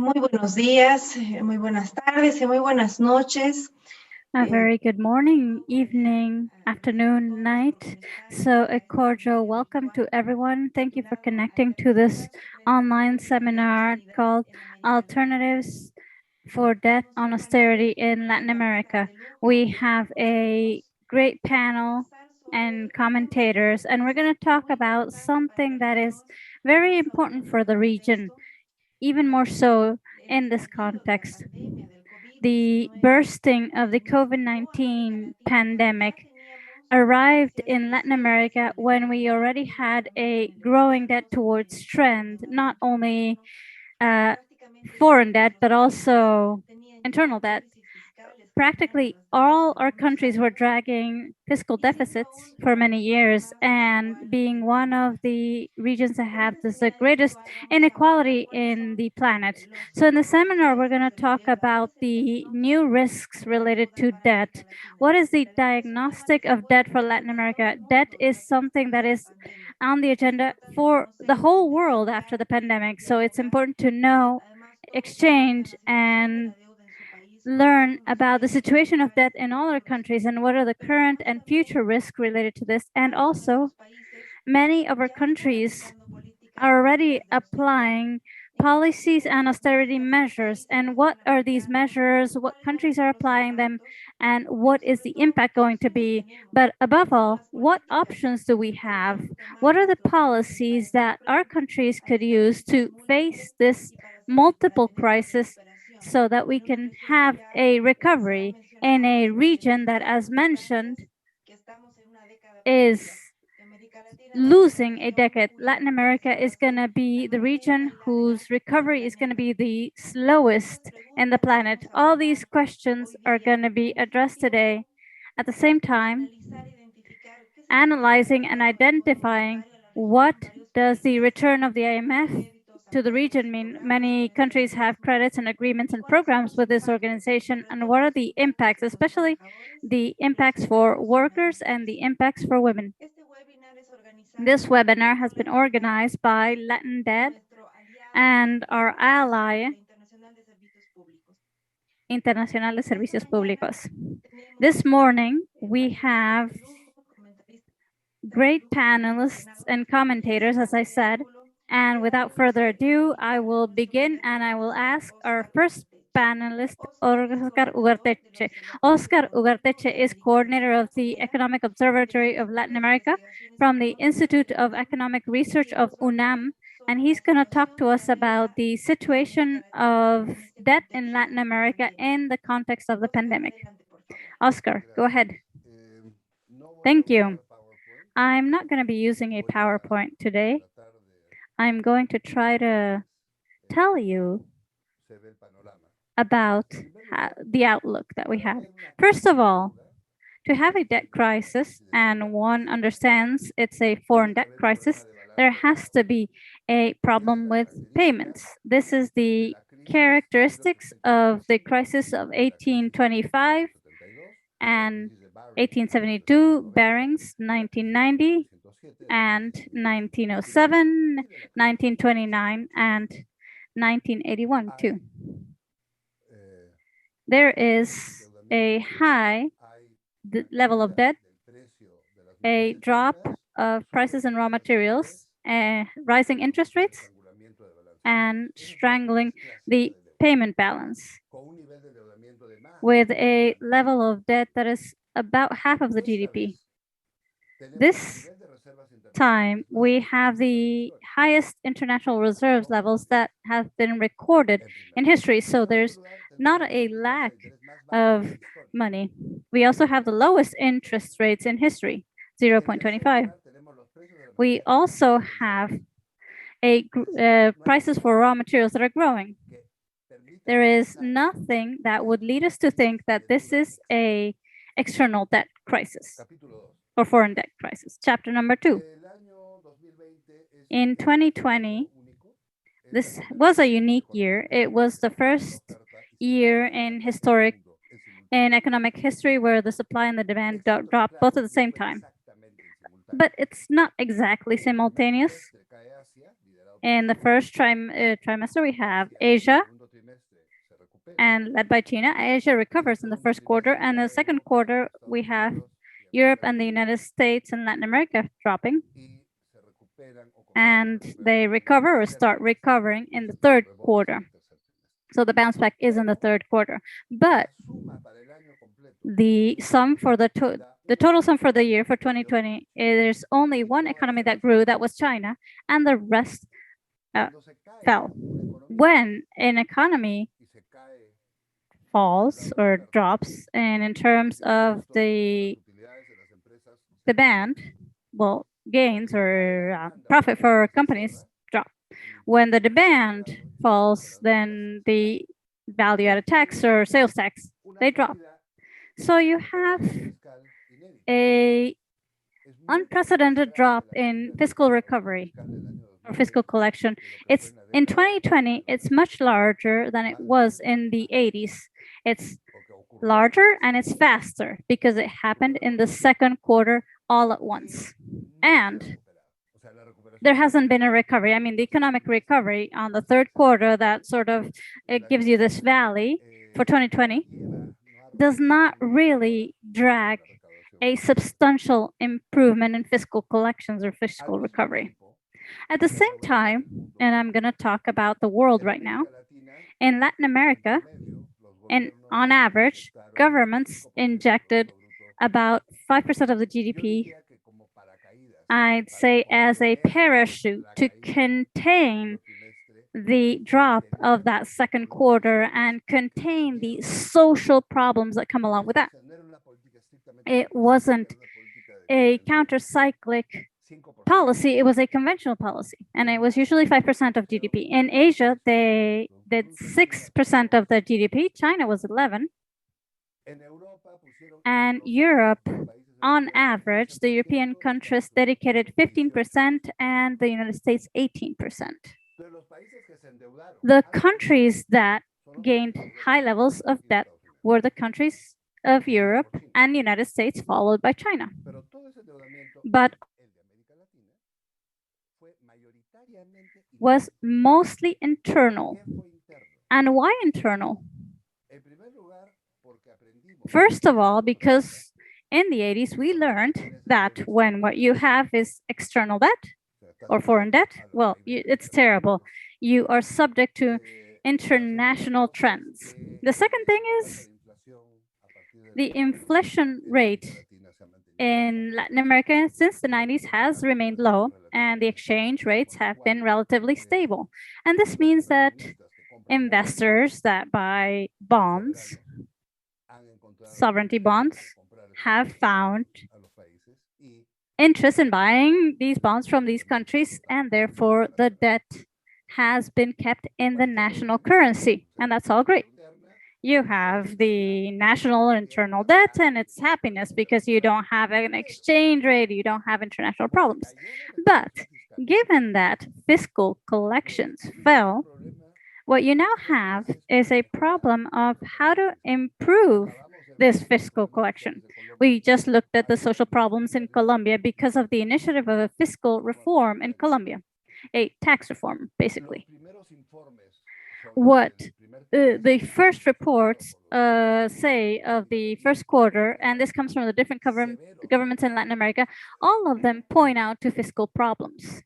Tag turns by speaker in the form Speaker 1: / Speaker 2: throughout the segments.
Speaker 1: Muy buenos días, muy buenas tardes y muy buenas noches.
Speaker 2: A very good morning, evening, afternoon, night. So a cordial welcome to everyone. Thank you for connecting to this online seminar called Alternatives for Debt on Austerity in Latin America. We have a great panel and commentators, and we're going to talk about something that is very important for the region, even more so in this context. The bursting of the COVID-19 pandemic arrived in Latin America when we already had a growing debt towards trend, not only foreign debt, but also internal debt. Practically all our countries were dragging fiscal deficits for many years, and being one of the regions that have the greatest inequality in the planet. So in the seminar, we're going to talk about the new risks related to debt. What is the diagnostic of debt for Latin America? Debt is something that is on the agenda for the whole world after the pandemic. So it's important to know, exchange, and learn about the situation of debt in all our countries and what are the current and future risks related to this. And also, many of our countries are already applying policies and austerity measures. And what are these measures? What countries are applying them? And what is the impact going to be? But above all, what options do we have? What are the policies that our countries could use to face this multiple crisis so that we can have a recovery in a region that, as mentioned, is losing a decade. Latin America is going to be the region whose recovery is going to be the slowest in the planet. All these questions are going to be addressed today. At the same time, analyzing and identifying what does the return of the IMF to the region mean. Many countries have credits and agreements and programs with this organization, and what are the impacts, especially the impacts for workers and the impacts for women. This webinar has been organized by Latindadd and our ally, Internacional de Servicios Públicos. This morning, we have great panelists and commentators, as I said, and without further ado, I will begin and I will ask our first panelist, Oscar Ugarteche. Oscar Ugarteche is coordinator of the Economic Observatory of Latin America from the Institute of Economic Research of UNAM, and he's going to talk to us about the situation of debt in Latin America in the context of the pandemic. Oscar, go ahead. Thank you. I'm not going to be using a PowerPoint today. I'm going to try to tell you about the outlook that we have. First of all, to have a debt crisis, and one understands it's a foreign debt crisis, there has to be a problem with payments. This is the characteristics of the crisis of 1825 and 1872, Barings, 1990, and 1907, 1929, and 1981 too. There is a high level of debt, a drop of prices in raw materials, rising interest rates, and strangling the payment balance, with a level of debt that is about half of the GDP. This time, we have the highest international reserves levels that have been recorded in history, so there's not a lack of money. We also have the lowest interest rates in history, 0.25. We also have prices for raw materials that are growing. There is nothing that would lead us to think that this is a external debt crisis or foreign debt crisis. Chapter number 2. In 2020, this was a unique year. It was the first year in economic history where the supply and the demand dropped both at the same time. But it's not exactly simultaneous. In the first trimester, we have Asia and led by China. Asia recovers in the first quarter, and in the second quarter, we have Europe and the United States and Latin America dropping. And they recover or start recovering in the third quarter. So the bounce back is in the third quarter. But the sum for the total sum for the year for 2020, there's only one economy that grew, that was China, and the rest fell. When an economy falls or drops, and in terms of the demand, well, gains or profit for companies drop. When the demand falls, then the value-added tax or sales tax, they drop. So you have a unprecedented drop in fiscal recovery or fiscal collection. It's in 2020, it's much larger than it was in the 80s. It's larger and it's faster because it happened in the second quarter all at once. And there hasn't been a recovery. I mean, the economic recovery on the third quarter that sort of, it gives you this valley for 2020 does not really drag a substantial improvement in fiscal collections or fiscal recovery. At the same time, and I'm going to talk about the world right now, in Latin America, and on average, governments injected about 5% of the GDP, I'd say, as a parachute to contain the drop of that second quarter and contain the social problems that come along with that. It wasn't a counter-cyclic policy, it was a conventional policy, and it was usually 5% of GDP. In Asia, they did 6% of the GDP, China was 11%, and Europe, on average, the European countries dedicated 15% and the United States 18%. The countries that gained high levels of debt were the countries of Europe and the United States, followed by China. But was mostly internal. And why internal? First of all, because in the 80s, we learned that when what you have is external debt or foreign debt, well, it's terrible. You are subject to international trends. The second thing is the inflation rate in Latin America since the 90s has remained low, and the exchange rates have been relatively stable. And this means that investors that buy bonds, sovereignty bonds, have found interest in buying these bonds from these countries, and therefore the debt has been kept in the national currency, and that's all great. You have the national internal debt, and it's happiness because you don't have an exchange rate, you don't have international problems. But given that fiscal collections fell, what you now have is a problem of how to improve this fiscal collection. We just looked at the social problems in Colombia because of the initiative of a fiscal reform in Colombia, a tax reform, basically. What the first reports say of the first quarter, and this comes from the different governments in Latin America, all of them point out to fiscal problems.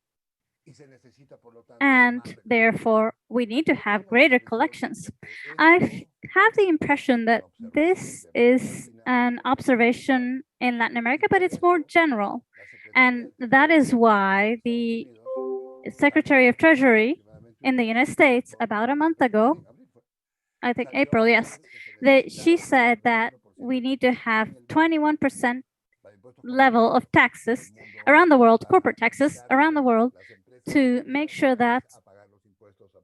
Speaker 2: And therefore, we need to have greater collections. I have the impression that this is an observation in Latin America, but it's more general. And that is why the Secretary of Treasury in the United States about a month ago, I think April, yes, she said that we need to have 21% level of taxes around the world, corporate taxes around the world, to make sure that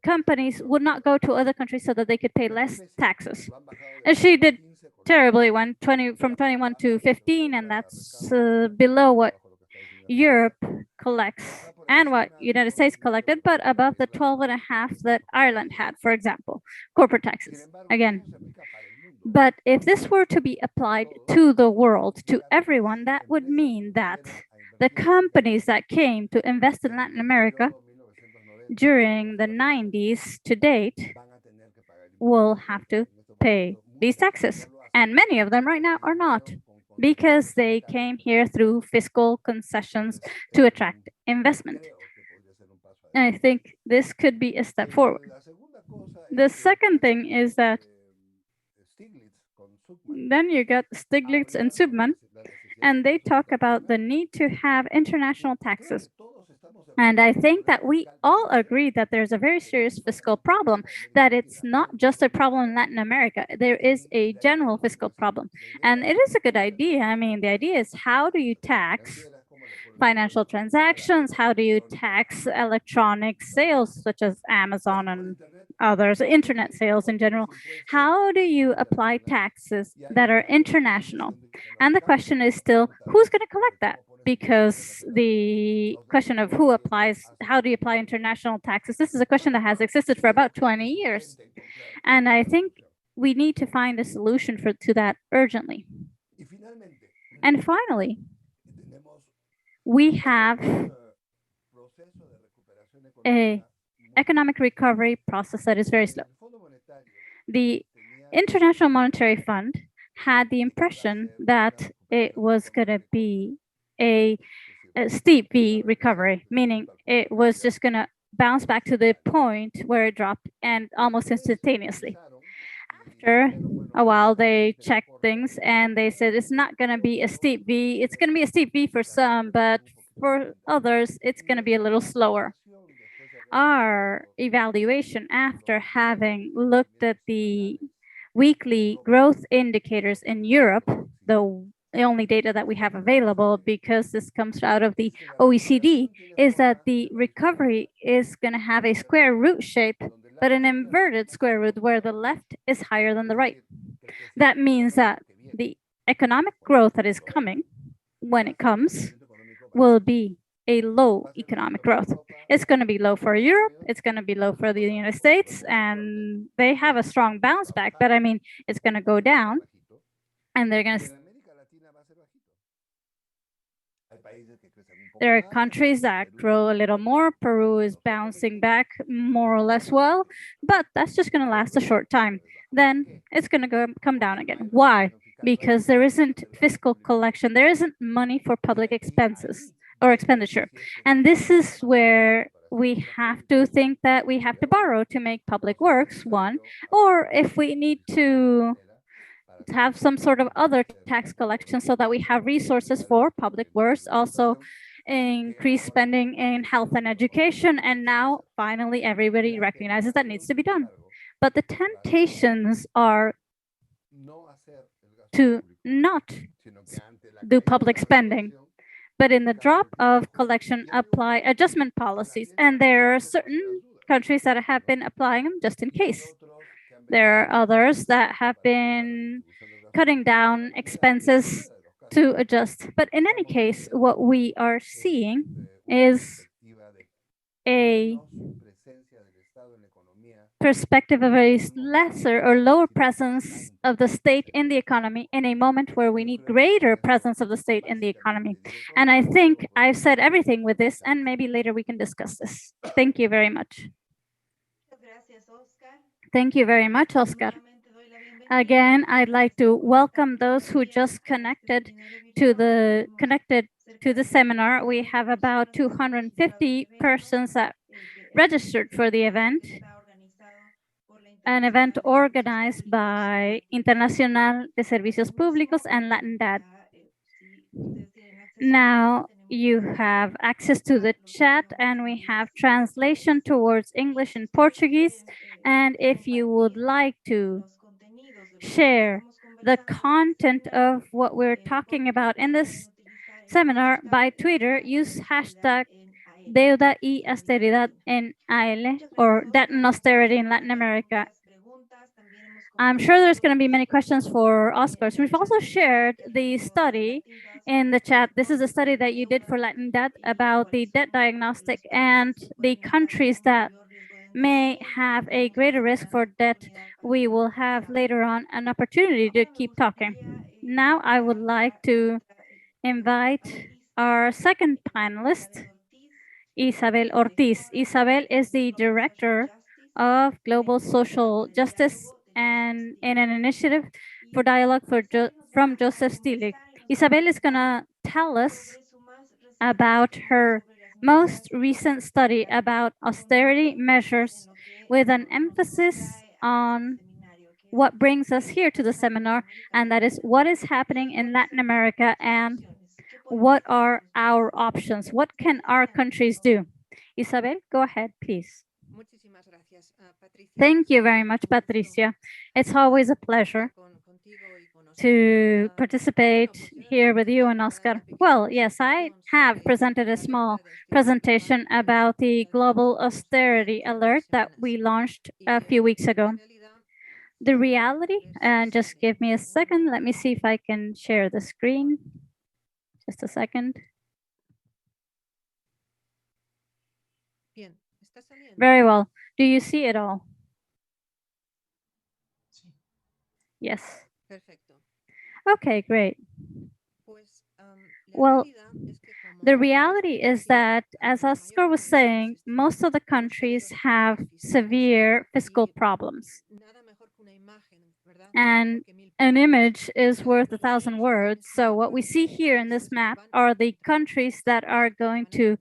Speaker 2: companies would not go to other countries so that they could pay less taxes. And she did terribly, went from 21 to 15, and that's below what Europe collects and what United States collected, but above the 12.5 that Ireland had, for example, corporate taxes, again. But if this were to be applied to the world, to everyone, that would mean that the companies that came to invest in Latin America during the 90s to date will have to pay these taxes. And many of them right now are not, because they came here through fiscal concessions to attract investment. And I think this could be a step forward. The second thing is that then you got Stiglitz and Subman, and they talk about the need to have international taxes. And I think that we all agree that there's a very serious fiscal problem, that it's not just a problem in Latin America. There is a general fiscal problem. And it is a good idea. I mean, the idea is, how do you tax financial transactions? How do you tax electronic sales, such as Amazon and others, internet sales in general? How do you apply taxes that are international? And the question is still, who's going to collect that? Because the question of who applies, how do you apply international taxes? This is a question that has existed for about 20 years. And I think we need to find a solution to that urgently. And finally, we have an economic recovery process that is very slow. The International Monetary Fund had the impression that it was going to be a steep V recovery, meaning it was just going to bounce back to the point where it dropped, and almost instantaneously. After a while, they checked things and they said it's not going to be a steep V. It's going to be a steep V for some, but for others, it's going to be a little slower. Our evaluation, after having looked at the weekly growth indicators in Europe, the only data that we have available, because this comes out of the OECD, is that the recovery is going to have a square root shape, but an inverted square root where the left is higher than the right. That means that the economic growth that is coming, when it comes, will be a low economic growth. It's going to be low for Europe, it's going to be low for the United States, and they have a strong bounce back, but I mean, it's going to go down, and they're going to... There are countries that grow a little more. Peru is bouncing back more or less well, but that's just going to last a short time. Then it's going to come down again. Why? Because there isn't fiscal collection. There isn't money for public expenses or expenditure. And this is where we have to think that we have to borrow to make public works, one, or if we need to have some sort of other tax collection so that we have resources for public works, also increase spending in health and education. And now finally everybody recognizes that needs to be done. But the temptations are to not do public spending, but in the drop of collection, apply adjustment policies. And there are certain countries that have been applying them just in case. There are others that have been cutting down expenses to adjust. But in any case, what we are seeing is a perspective of a lesser or lower presence of the state in the economy in a moment where we need greater presence of the state in the economy. And I think I've said everything with this, and maybe later we can discuss this. Thank you very much. Thank you very much, Oscar. Again, I'd like to welcome those who just connected to the seminar. We have about 250 persons that registered for the event, an event organized by Internacional de Servicios Públicos and Latindadd. Now you have access to the chat, and we have translation towards English and Portuguese. And if you would like to share the content of what we're talking about in this seminar by Twitter, use hashtag Deuda y Austeridad en AL, or Debt and Austerity in Latin America. I'm sure there's going to be many questions for Oscar. So we've also shared the study in the chat. This is a study that you did for Latindadd about the debt diagnostic and the countries that may have a greater risk for debt. We will have later on an opportunity to keep talking. Now I would like to invite our second panelist, Isabel Ortiz. Isabel is the director of Global Social Justice and in an initiative for dialogue from Joseph Stiglitz. Isabel is going to tell us about her most recent study about austerity measures with an emphasis on what brings us here to the seminar, and that is what is happening in Latin America and what are our options? What can our countries do? Isabel, go ahead, please. Thank you very much, Patricia. It's always a pleasure to participate here with you and Oscar. Well, yes, I have presented a small presentation about the global austerity alert that we launched a few weeks ago. The reality, and just give me a second. Let me see if I can share the screen. Just a second. Very well. Do you see it all? Yes. Okay, great. Well, the reality is that, as Oscar was saying, most of the countries have severe fiscal problems. And an image is worth 1,000 words. So what we see here in this map are the countries that are going to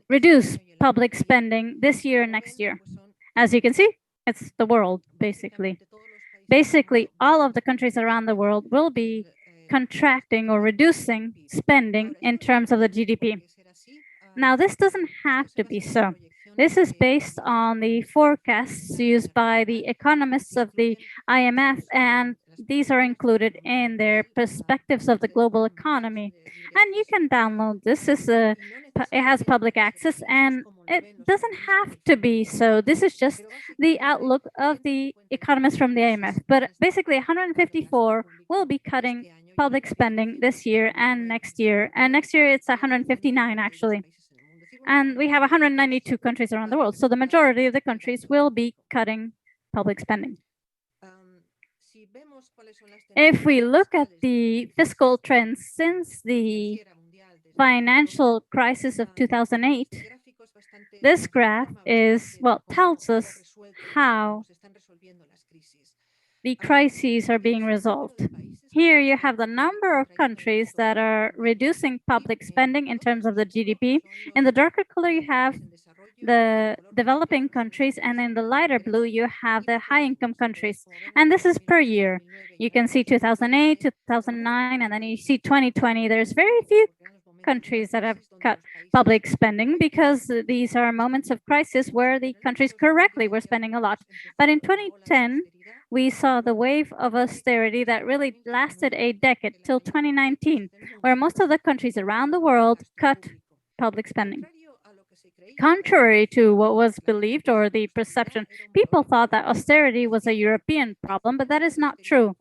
Speaker 2: reduce public spending this year and next year. As you can see, it's the world, basically. Basically, all of the countries around the world will be contracting or reducing spending in terms of the GDP. Now, this doesn't have to be so. This is based on the forecasts used by the economists of the IMF, and these are included in their perspectives of the global economy. And you can download this. It has public access, and it doesn't have to be so. This is just the outlook of the economists from the IMF. But basically, 154 will be cutting public spending this year and next year. And next year, it's 159, actually. And we have 192 countries around the world. So the majority of the countries will be cutting public spending. If we look at the fiscal trends since the financial crisis of 2008, this graph tells us how the crises are being resolved. Here you have the number of countries that are reducing public spending in terms of the GDP. In the darker color, you have the developing countries, and in the lighter blue, you have the high-income countries. And this is per year. You can see 2008, 2009, and then you see 2020. There's very few countries that have cut public spending because these are moments of crisis where the countries correctly were spending a lot. But in 2010, we saw the wave of austerity that really lasted a decade till 2019, where most of the countries around the world cut public spending. Contrary to what was believed or the perception, people thought that austerity was a European problem, but that is not true.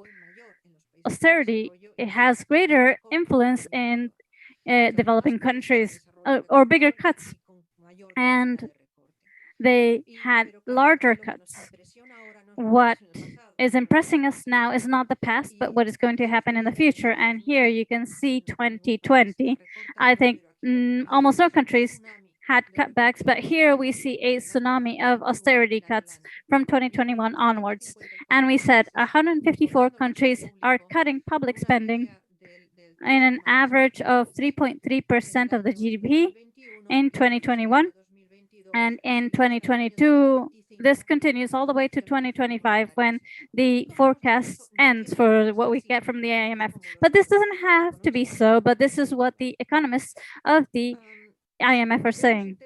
Speaker 2: Austerity, it has greater influence in developing countries or bigger cuts, and they had larger cuts. What is impressing us now is not the past, but what is going to happen in the future. And here you can see 2020. I think almost no countries had cutbacks, but here we see a tsunami of austerity cuts from 2021 onwards. And we said 154 countries are cutting public spending in an average of 3.3% of the GDP in 2021. And in 2022, this continues all the way to 2025 when the forecast ends for what we get from the IMF. But this doesn't have to be so, but this is what the economists of the IMF are saying.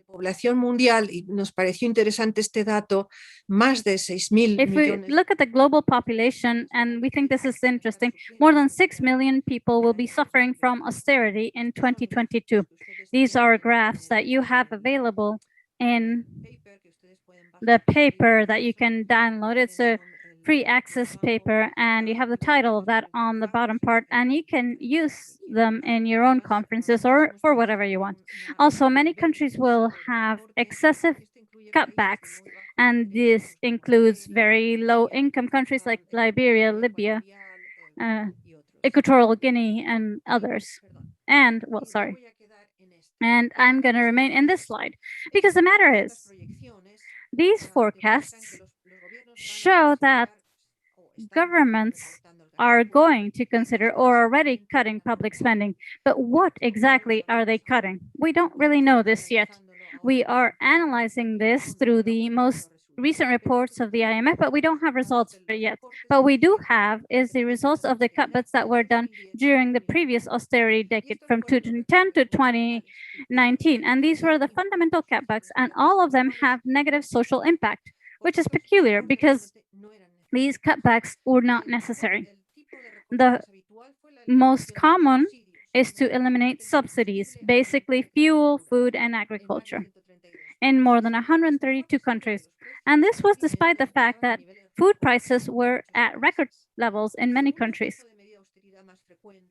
Speaker 3: Población mundial, y nos pareció interesante este dato, más de 6,000
Speaker 2: If we look at the global population, and we think this is interesting, more than 6 million people will be suffering from austerity in 2022. These are graphs that you have available in the paper that you can download. It's a free access paper, and you have the title of that on the bottom part, and you can use them in your own conferences or for whatever you want. Also, many countries will have excessive cutbacks, and this includes very low-income countries like Liberia, Libya, Equatorial Guinea, and others. And, well, sorry. And I'm going to remain in this slide because the matter is, these forecasts show that governments are going to consider or already cutting public spending. But what exactly are they cutting? We don't really know this yet. We are analyzing this through the most recent reports of the IMF, but we don't have results for it yet. But we do have is the results of the cutbacks that were done during the previous austerity decade from 2010 to 2019. And these were the fundamental cutbacks, and all of them have negative social impact, which is peculiar because these cutbacks were not necessary. The most common is to eliminate subsidies, basically fuel, food, and agriculture, in more than 132 countries. And this was despite the fact that food prices were at record levels in many countries.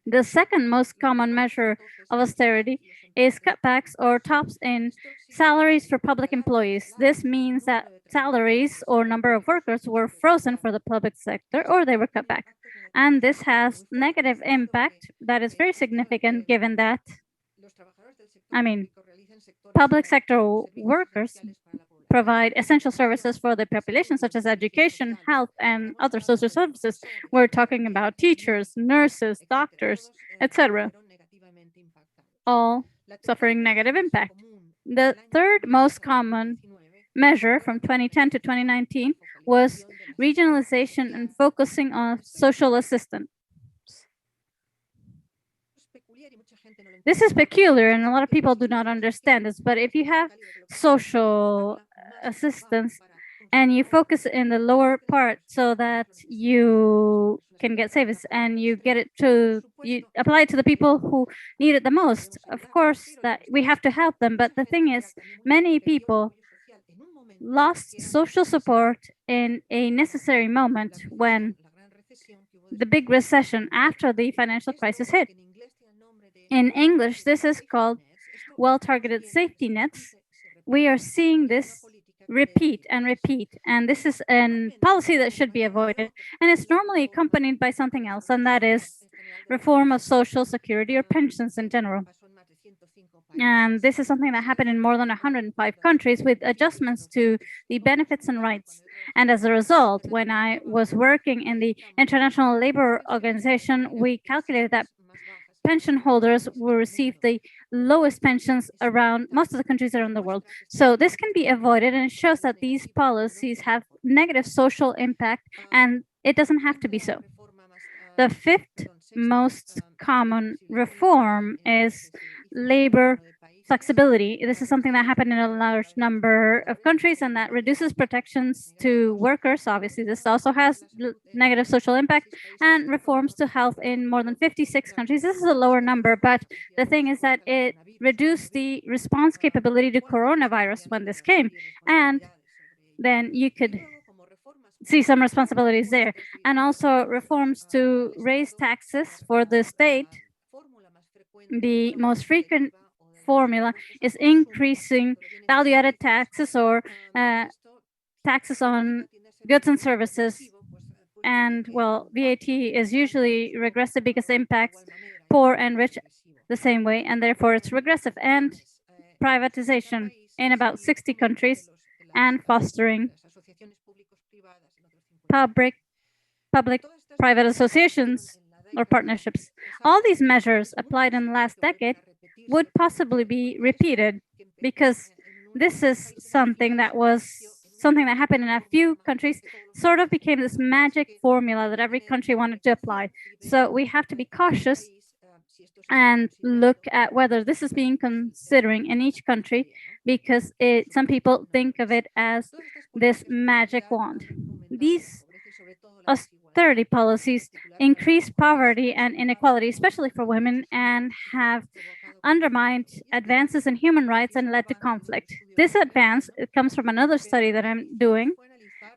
Speaker 2: The second most common measure of austerity is cutbacks or tops in salaries for public employees. This means that salaries or number of workers were frozen for the public sector or they were cut back. And this has negative impact that is very significant given that, public sector workers provide essential services for the population, such as education, health, and other social services. We're talking about teachers, nurses, doctors, etc., all suffering negative impact. The third most common measure from 2010 to 2019 was regionalization and focusing on social assistance. This is peculiar, and a lot of people do not understand this, but if you have social assistance and you focus in the lower part so that you can get savings and you get it to, you apply it to the people who need it the most, of course that we have to help them. But the thing is, many people lost social support in a necessary moment when the big recession after the financial crisis hit. In English, this is called well-targeted safety nets. We are seeing this repeat and repeat, and this is a policy that should be avoided, and it's normally accompanied by something else, and that is reform of social security or pensions in general. And this is something that happened in more than 105 countries with adjustments to the benefits and rights. And as a result, when I was working in the International Labor Organization, we calculated that pension holders will receive the lowest pensions around most of the countries around the world. So this can be avoided, and it shows that these policies have negative social impact, and it doesn't have to be so. The fifth most common reform is labor flexibility. This is something that happened in a large number of countries and that reduces protections to workers. Obviously, this also has negative social impact, and reforms to health in more than 56 countries. This is a lower number, but the thing is that it reduced the response capability to coronavirus when this came. And then you could see some responsibilities there. And also reforms to raise taxes for the state. The most frequent formula is increasing value-added taxes or taxes on goods and services. And well, VAT is usually regressive because it impacts poor and rich the same way, and therefore it's regressive. And privatization in about 60 countries, and fostering public-private associations or partnerships. All these measures applied in the last decade would possibly be repeated because this is something that happened in a few countries, sort of became this magic formula that every country wanted to apply. So we have to be cautious and look at whether this is being considering in each country, because some people think of it as this magic wand. These austerity policies increase poverty and inequality, especially for women, and have undermined advances in human rights and led to conflict. This advance comes from another study that I'm doing,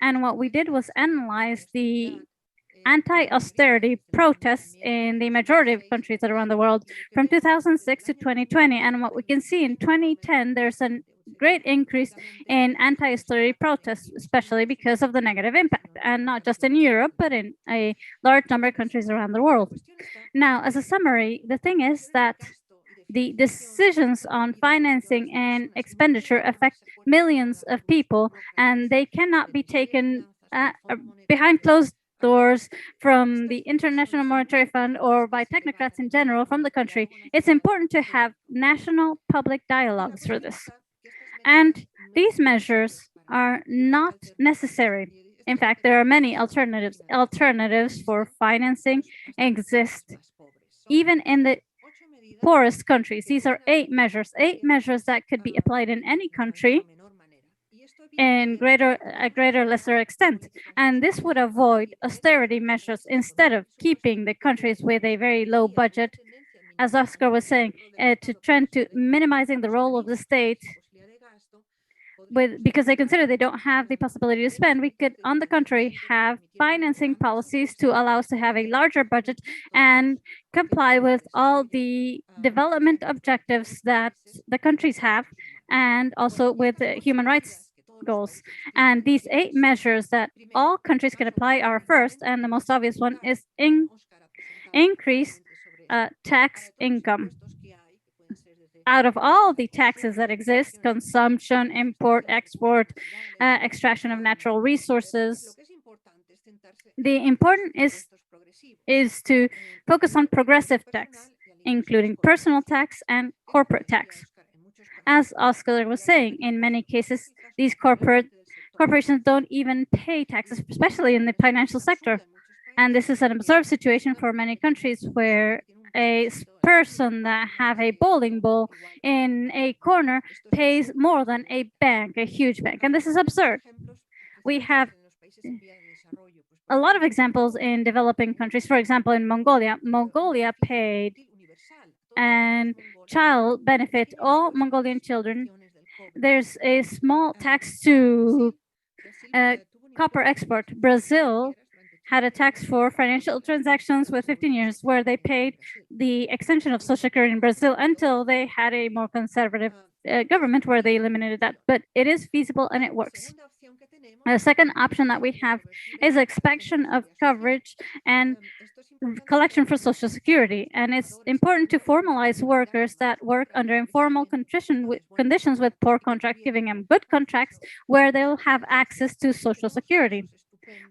Speaker 2: and what we did was analyze the anti-austerity protests in the majority of countries around the world from 2006 to 2020. And what we can see in 2010, there's a great increase in anti-austerity protests, especially because of the negative impact, and not just in Europe, but in a large number of countries around the world. Now, as a summary, the thing is that The decisions on financing and expenditure affect millions of people, and they cannot be taken behind closed doors from the International Monetary Fund or by technocrats in general from the country. It's important to have national public dialogues for this. And these measures are not necessary. In fact, there are many alternatives. Alternatives for financing exist even in the poorest countries. These are 8 measures that could be applied in any country in a greater lesser extent. And this would avoid austerity measures instead of keeping the countries with a very low budget, as Oscar was saying, to trend to minimizing the role of the state because they consider they don't have the possibility to spend. We could, on the contrary, have financing policies to allow us to have a larger budget and comply with all the development objectives that the countries have, and also with human rights goals. And these 8 measures that all countries can apply are first, and the most obvious one is increase tax income. Out of all the taxes that exist, consumption, import, export, extraction of natural resources, the important is to focus on progressive tax, including personal tax and corporate tax. As Oscar was saying, in many cases, these corporations don't even pay taxes, especially in the financial sector. And this is an observed situation for many countries where a person that have a bowling ball in a corner pays more than a bank, a huge bank. And this is absurd. We have a lot of examples in developing countries. For example, in Mongolia paid and child benefit all Mongolian children. There's a small tax to copper export. Brazil had a tax for financial transactions with 15 years, where they paid the extension of Social Security in Brazil until they had a more conservative government, where they eliminated that. But it is feasible and it works. The second option that we have is expansion of coverage and collection for Social Security. And it's important to formalize workers that work under informal conditions with poor contracts, giving them good contracts where they'll have access to Social Security.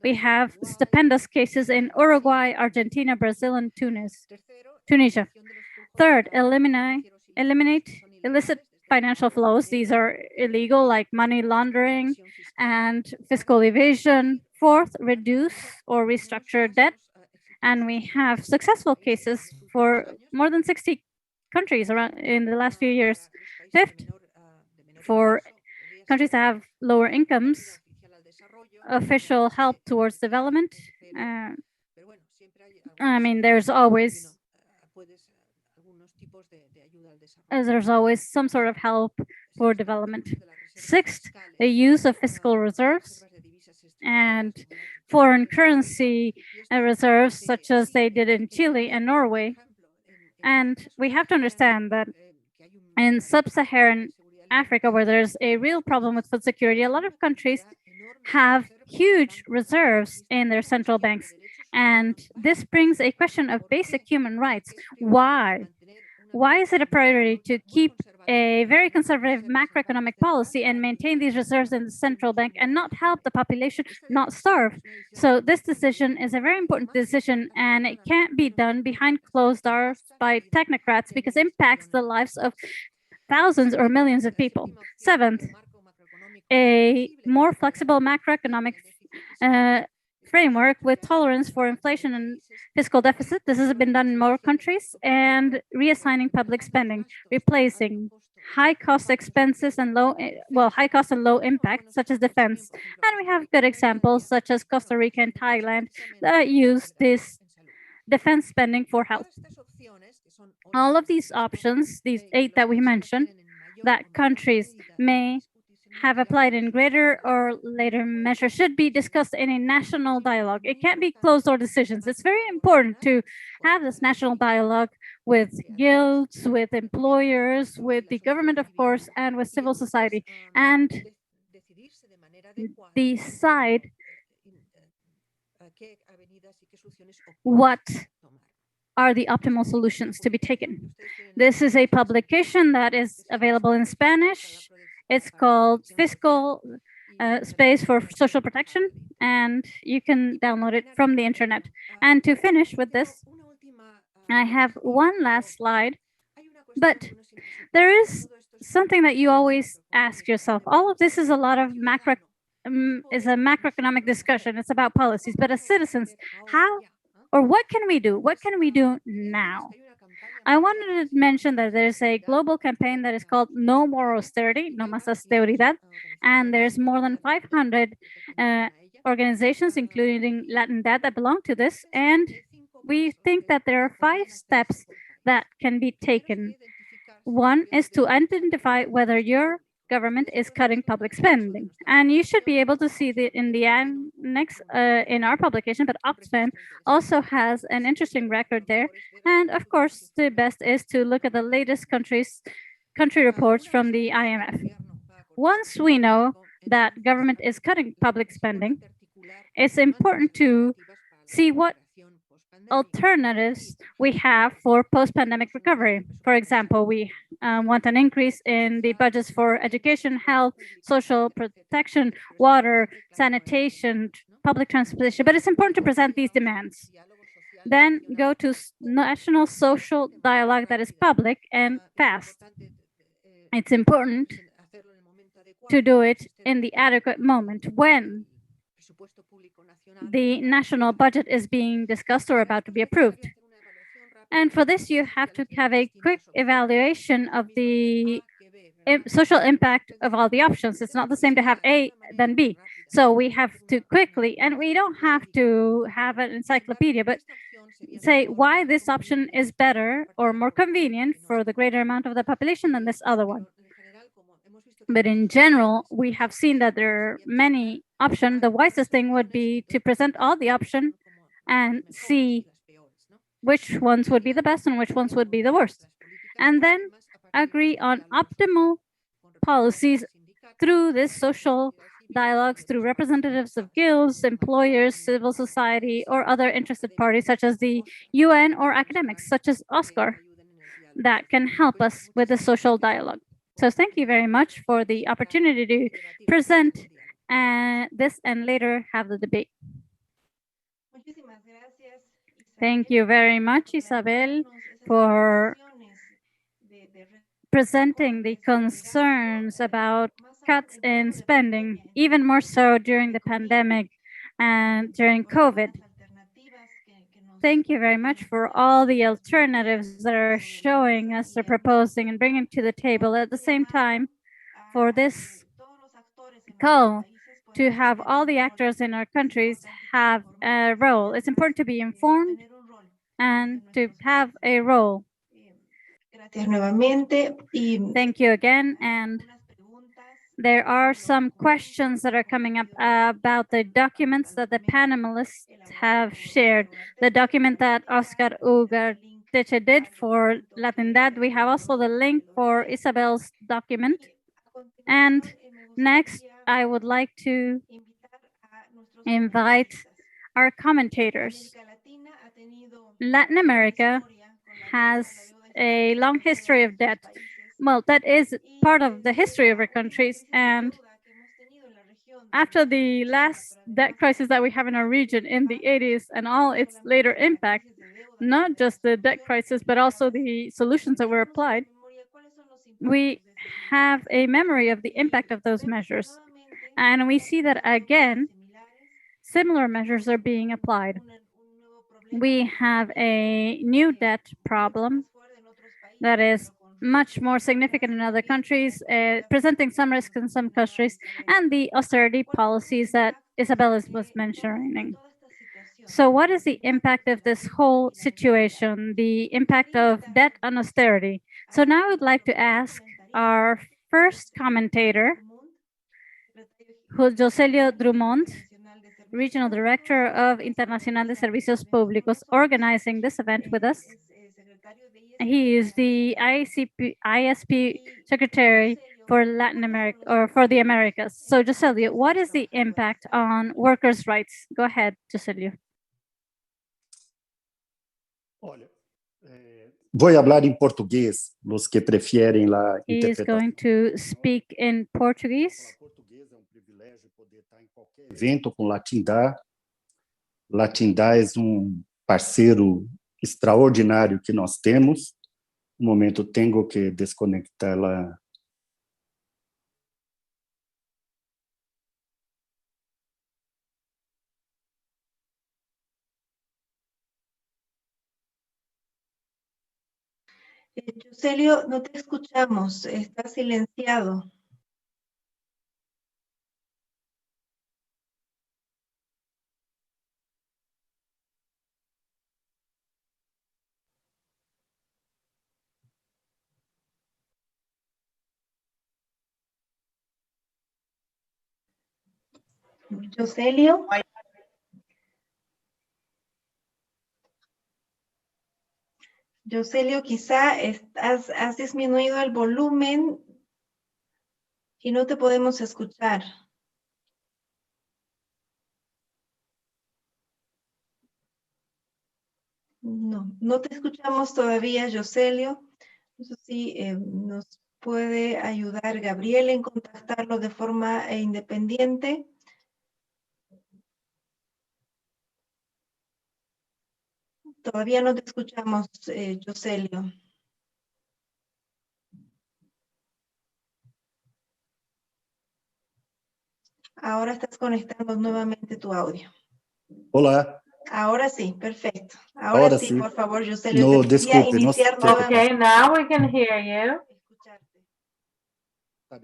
Speaker 2: We have stupendous cases in Uruguay, Argentina, Brazil, and Tunisia. Third, eliminate illicit financial flows. These are illegal, like money laundering and fiscal evasion. Fourth, reduce or restructure debt. And we have successful cases for more than 60 countries around in the last few years. Fifth, for countries that have lower incomes, official help towards development. I mean, there's always some sort of help for development. Sixth, the use of fiscal reserves and foreign currency reserves, such as they did in Chile and Norway. And we have to understand that in sub-Saharan Africa, where there's a real problem with food security, a lot of countries have huge reserves in their central banks. And this brings a question of basic human rights. Why? Why is it a priority to keep a very conservative macroeconomic policy and maintain these reserves in the central bank and not help the population not starve? So this decision is a very important decision, and it can't be done behind closed doors by technocrats because it impacts the lives of thousands or millions of people. Seventh, a more flexible macroeconomic framework with tolerance for inflation and fiscal deficit. This has been done in more countries, and reassigning public spending, replacing high cost expenses and high cost and low impact, such as defense. And we have good examples such as Costa Rica and Thailand that use this defense spending for health. All of these options, these 8 that we mentioned, that countries may have applied in greater or later measure, should be discussed in a national dialogue. It can't be closed-door decisions. It's very important to have this national dialogue with guilds, with employers, with the government, of course, and with civil society, and decide what are the optimal solutions to be taken. This is a publication that is available in Spanish. It's called Fiscal Space for Social Protection, and you can download it from the internet. And to finish with this, I have one last slide, but there is something that you always ask yourself. All of this is a lot of macroeconomic discussion. It's about policies, but as citizens, how or what can we do? What can we do now? I wanted to mention that there's a global campaign that is called No More Austerity, No Más Austeridad, and there's more than 500 organizations, including Latindadd, that belong to this, and we think that there are 5 steps that can be taken. One is to identify whether your government is cutting public spending. And you should be able to see in the annex in our publication, but Oxfam also has an interesting record there. And of course, the best is to look at the latest country reports from the IMF. Once we know that government is cutting public spending, it's important to see what alternatives we have for post-pandemic recovery. For example, we want an increase in the budgets for education, health, social protection, water, sanitation, public transportation, but it's important to present these demands. Then go to national social dialogue that is public and fast. It's important to do it in the adequate moment when the national budget is being discussed or about to be approved. And for this, you have to have a quick evaluation of the social impact of all the options. It's not the same to have A than B. So we have to quickly, and we don't have to have an encyclopedia, but say why this option is better or more convenient for the greater amount of the population than this other one. But in general, we have seen that there are many options. The wisest thing would be to present all the options and see which ones would be the best and which ones would be the worst. And then agree on optimal policies through this social dialogues, through representatives of guilds, employers, civil society, or other interested parties such as the UN or academics such as Oscar that can help us with the social dialogue. So thank you very much for the opportunity to present this and later have the debate. Thank you very much, Isabel, for presenting the concerns about cuts in spending, even more so during the pandemic and during COVID. Thank you very much for all the alternatives that are showing us, they're proposing and bringing to the table. At the same time, for this call to have all the actors in our countries have a role. It's important to be informed and to have a role. Thank you again. And there are some questions that are coming up about the documents that the panelists have shared. The document that Oscar Ugarteche did for Latindadd. We have also the link for Isabel's document. And next, I would like to invite our commentators. Latin America has a long history of debt. Well, that is part of the history of our countries. And after the last debt crisis that we have in our region in the 80s and all its later impact, not just the debt crisis, but also the solutions that were applied, we have a memory of the impact of those measures. And we see that, again, similar measures are being applied. We have a new debt problem that is much more significant in other countries, presenting some risk in some countries, and the austerity policies that Isabel was mentioning. So what is the impact of this whole situation, the impact of debt on austerity? So now I would like to ask our first commentator, who's Jocelio Drummond, Regional Director of Internacional de Servicios Públicos, organizing this event with us. He is the ISP Secretary for Latin America, or for the Americas. So Jocelio, what is the impact on workers' rights? Go ahead, Jocelio.
Speaker 4: Vou falar em português, os que preferem lá
Speaker 2: He is going to speak in Portuguese.
Speaker 4: Português é privilégio poder estar em qualquer evento com Latindadd. Latindadd é parceiro extraordinário que nós temos. No momento tenho que desconectar lá.
Speaker 1: Jocelio, no te escuchamos, está silenciado. Jocelio. Jocelio, quizá has disminuido el volumen y no te podemos escuchar. No te escuchamos todavía, Jocelio. No sé si nos puede ayudar Gabriel en contactarlo de forma independiente. Todavía no te escuchamos, Jocelio. Ahora estás conectando nuevamente tu audio.
Speaker 4: Olá.
Speaker 1: Ahora sí, perfecto. Ahora sí, por favor, Jocelio.
Speaker 4: No, disculpe.
Speaker 5: Okay, now we can hear you.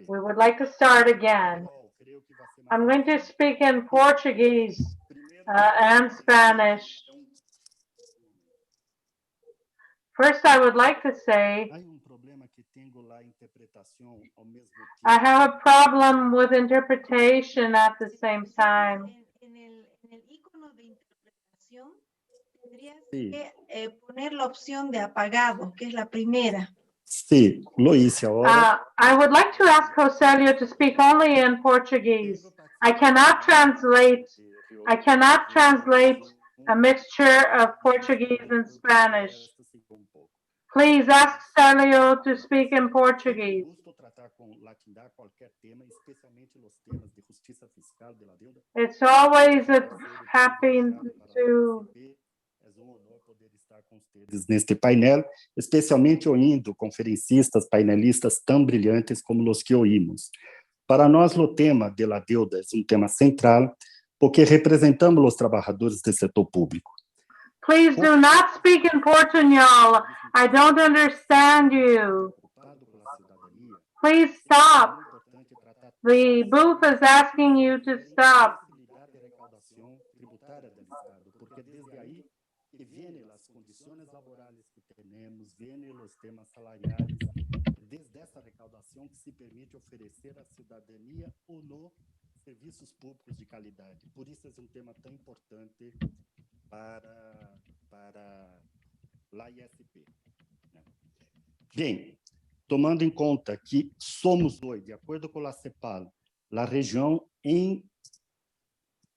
Speaker 5: We would like to start again. I'm going to speak in Portuguese and Spanish. First, I would like to say I have a problem with interpretation at the same time.
Speaker 1: Tendrías que poner la opción de apagado, que es la primera.
Speaker 4: Sí, lo hice ahora.
Speaker 5: I would like to ask Jocelio to speak only in Portuguese. I cannot translate a mixture of Portuguese and Spanish. Please ask Jocelio to speak in Portuguese. It's always happy to
Speaker 4: neste painel, especialmente ouvindo conferencistas, painelistas tão brilhantes como os que oímos. Para nós, o tema de la deuda é tema central, porque representamos os trabalhadores do setor público.
Speaker 5: Please do not speak in Portuñol. I don't understand you. Please stop. The booth is asking you to stop.
Speaker 4: E vêm as condições laborais que temos, vêm os temas salariais, desde essa recaudação que se permite oferecer à cidadania ou não serviços públicos de qualidade. Por isso é tema tão importante para a ISP. Bem, tomando em conta que somos hoje, de acordo com a CEPAL, a região em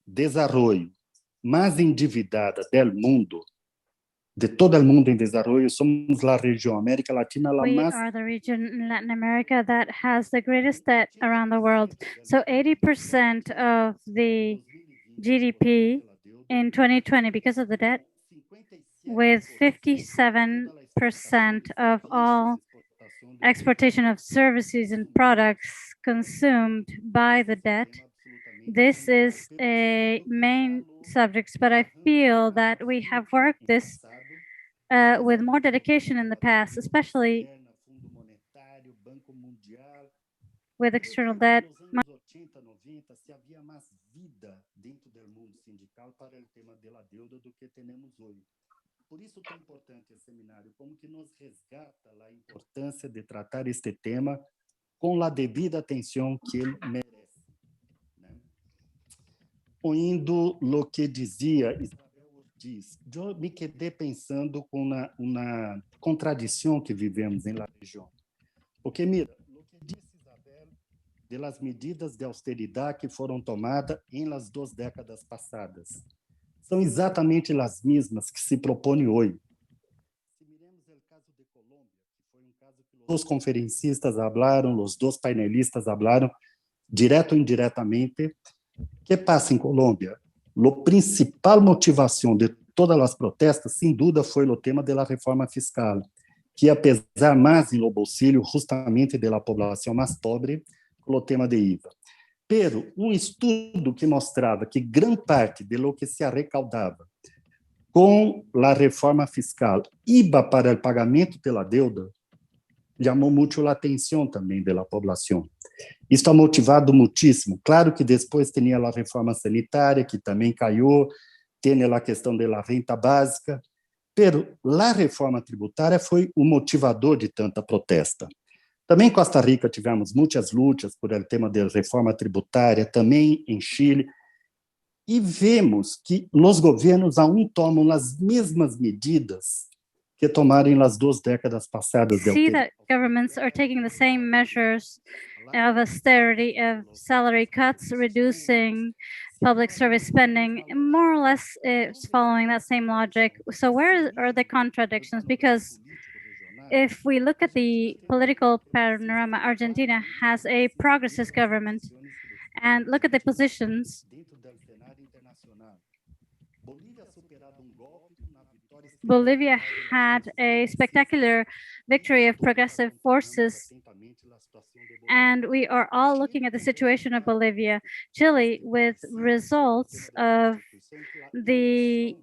Speaker 4: desenvolvimento mais endividada do mundo, de todo o mundo em desenvolvimento, somos a região América Latina la
Speaker 2: We
Speaker 4: más.
Speaker 2: are the region in Latin America that has the greatest debt around the world. So 80% of the GDP in 2020 because of the debt, with 57% of all exportation of services and products consumed by the debt. This is a main subject, but I feel that we have worked this with more dedication in the past, especially with external debt.
Speaker 4: Por isso é importante esse seminário, como que nos resgata a importância de tratar este tema com a devida atenção que ele merece. Ouvindo o que dizia Isabel Ortiz, eu me quedei pensando com uma contradição que vivemos na região. Porque, mira, o que disse Isabel das medidas de austeridade que foram tomadas em las 2 décadas passadas são exatamente as mesmas que se propõem hoje. Se miremos dos conferencistas hablaron, los dos painelistas hablaron, direto ou indiretamente. ¿Qué pasa en Colombia? La principal motivación de todas las protestas, sin duda, fue el tema de la reforma fiscal, que ia pesar mais no bolsillo justamente da população mais pobre com o tema de IVA. Pero estudo que mostrava que grande parte de lo que se arrecaudava com a reforma fiscal iba para o pagamento da deuda, chamou muito a atenção também da população. Isso ha motivado muitíssimo. Claro que depois tinha a reforma sanitária, que também caiu, tem a questão da renda básica, pero a reforma tributária foi o motivador de tanta protesta. Também em Costa Rica tivemos muitas lutas por el tema da reforma tributária, também em Chile, e vemos que os governos aún tomam as mesmas medidas que tomaram nas 2 décadas passadas.
Speaker 2: See that governments are taking the same measures of austerity, of salary cuts, reducing public service spending, more or less it's following that same logic. So where are the contradictions? Because if we look at the political panorama, Argentina has a progressist government, and look at the positions. Bolivia had a spectacular victory of progressive forces, and we are all looking at the situation of Bolivia. Chile, with results of the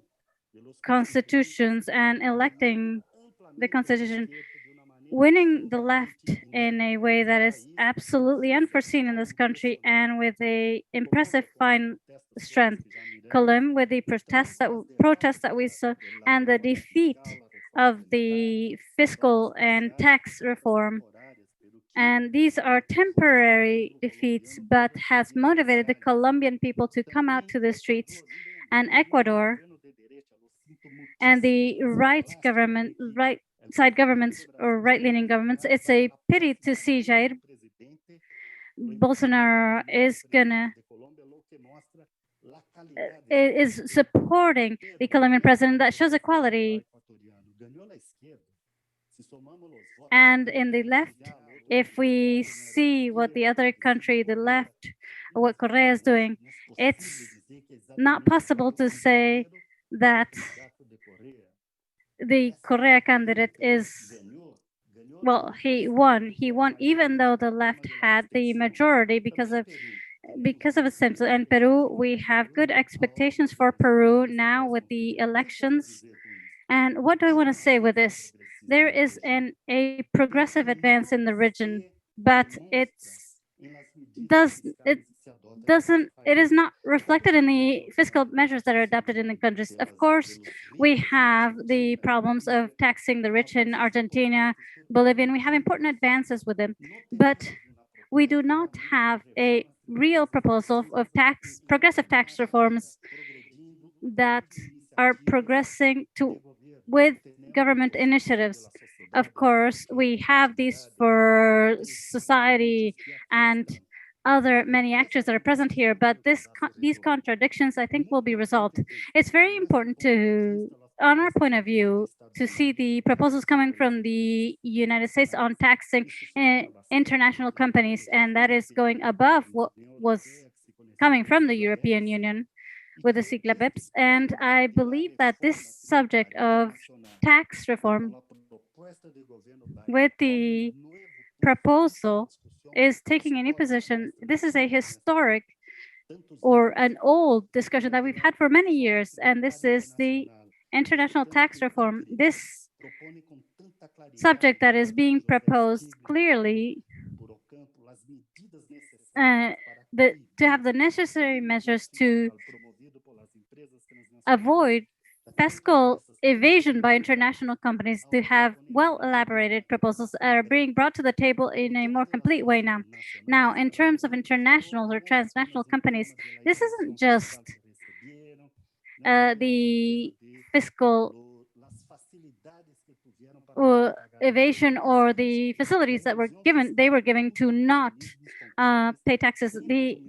Speaker 2: constitutions and electing the constitution, winning the left in a way that is absolutely unforeseen in this country and with a impressive fine strength. Colum, with the protests that we saw and the defeat of the fiscal and tax reform. And these are temporary defeats, but has motivated the Colombian people to come out to the streets. And Ecuador and the right-side governments or right-leaning governments, it's a pity to see Jair Bolsonaro is supporting the Colombian president. That shows equality. And in the left, if we see what the other country, the left, what Correa is doing, it's not possible to say that the Correa candidate is, well, he won even though the left had the majority because of a sense. In Peru, we have good expectations for Peru now with the elections. And what do I want to say with this? There is a progressive advance in the region, but it is not reflected in the fiscal measures that are adopted in the countries. Of course, we have the problems of taxing the rich in Argentina, Bolivia, and we have important advances with them, but we do not have a real proposal of progressive tax reforms that are progressing with government initiatives. Of course, we have these for society and other many actors that are present here, but these contradictions, I think, will be resolved. It's very important to, on our point of view, to see the proposals coming from the United States on taxing international companies, and that is going above what was coming from the European Union with the cutbacks. And I believe that this subject of tax reform with the proposal is taking any position. This is a historic or an old discussion that we've had for many years, and this is the international tax reform. This subject that is being proposed clearly to have the necessary measures to avoid fiscal evasion by international companies, to have well-elaborated proposals are being brought to the table in a more complete way now. Now, in terms of international or transnational companies, this isn't just the fiscal evasion or the facilities that they were given to not pay taxes. The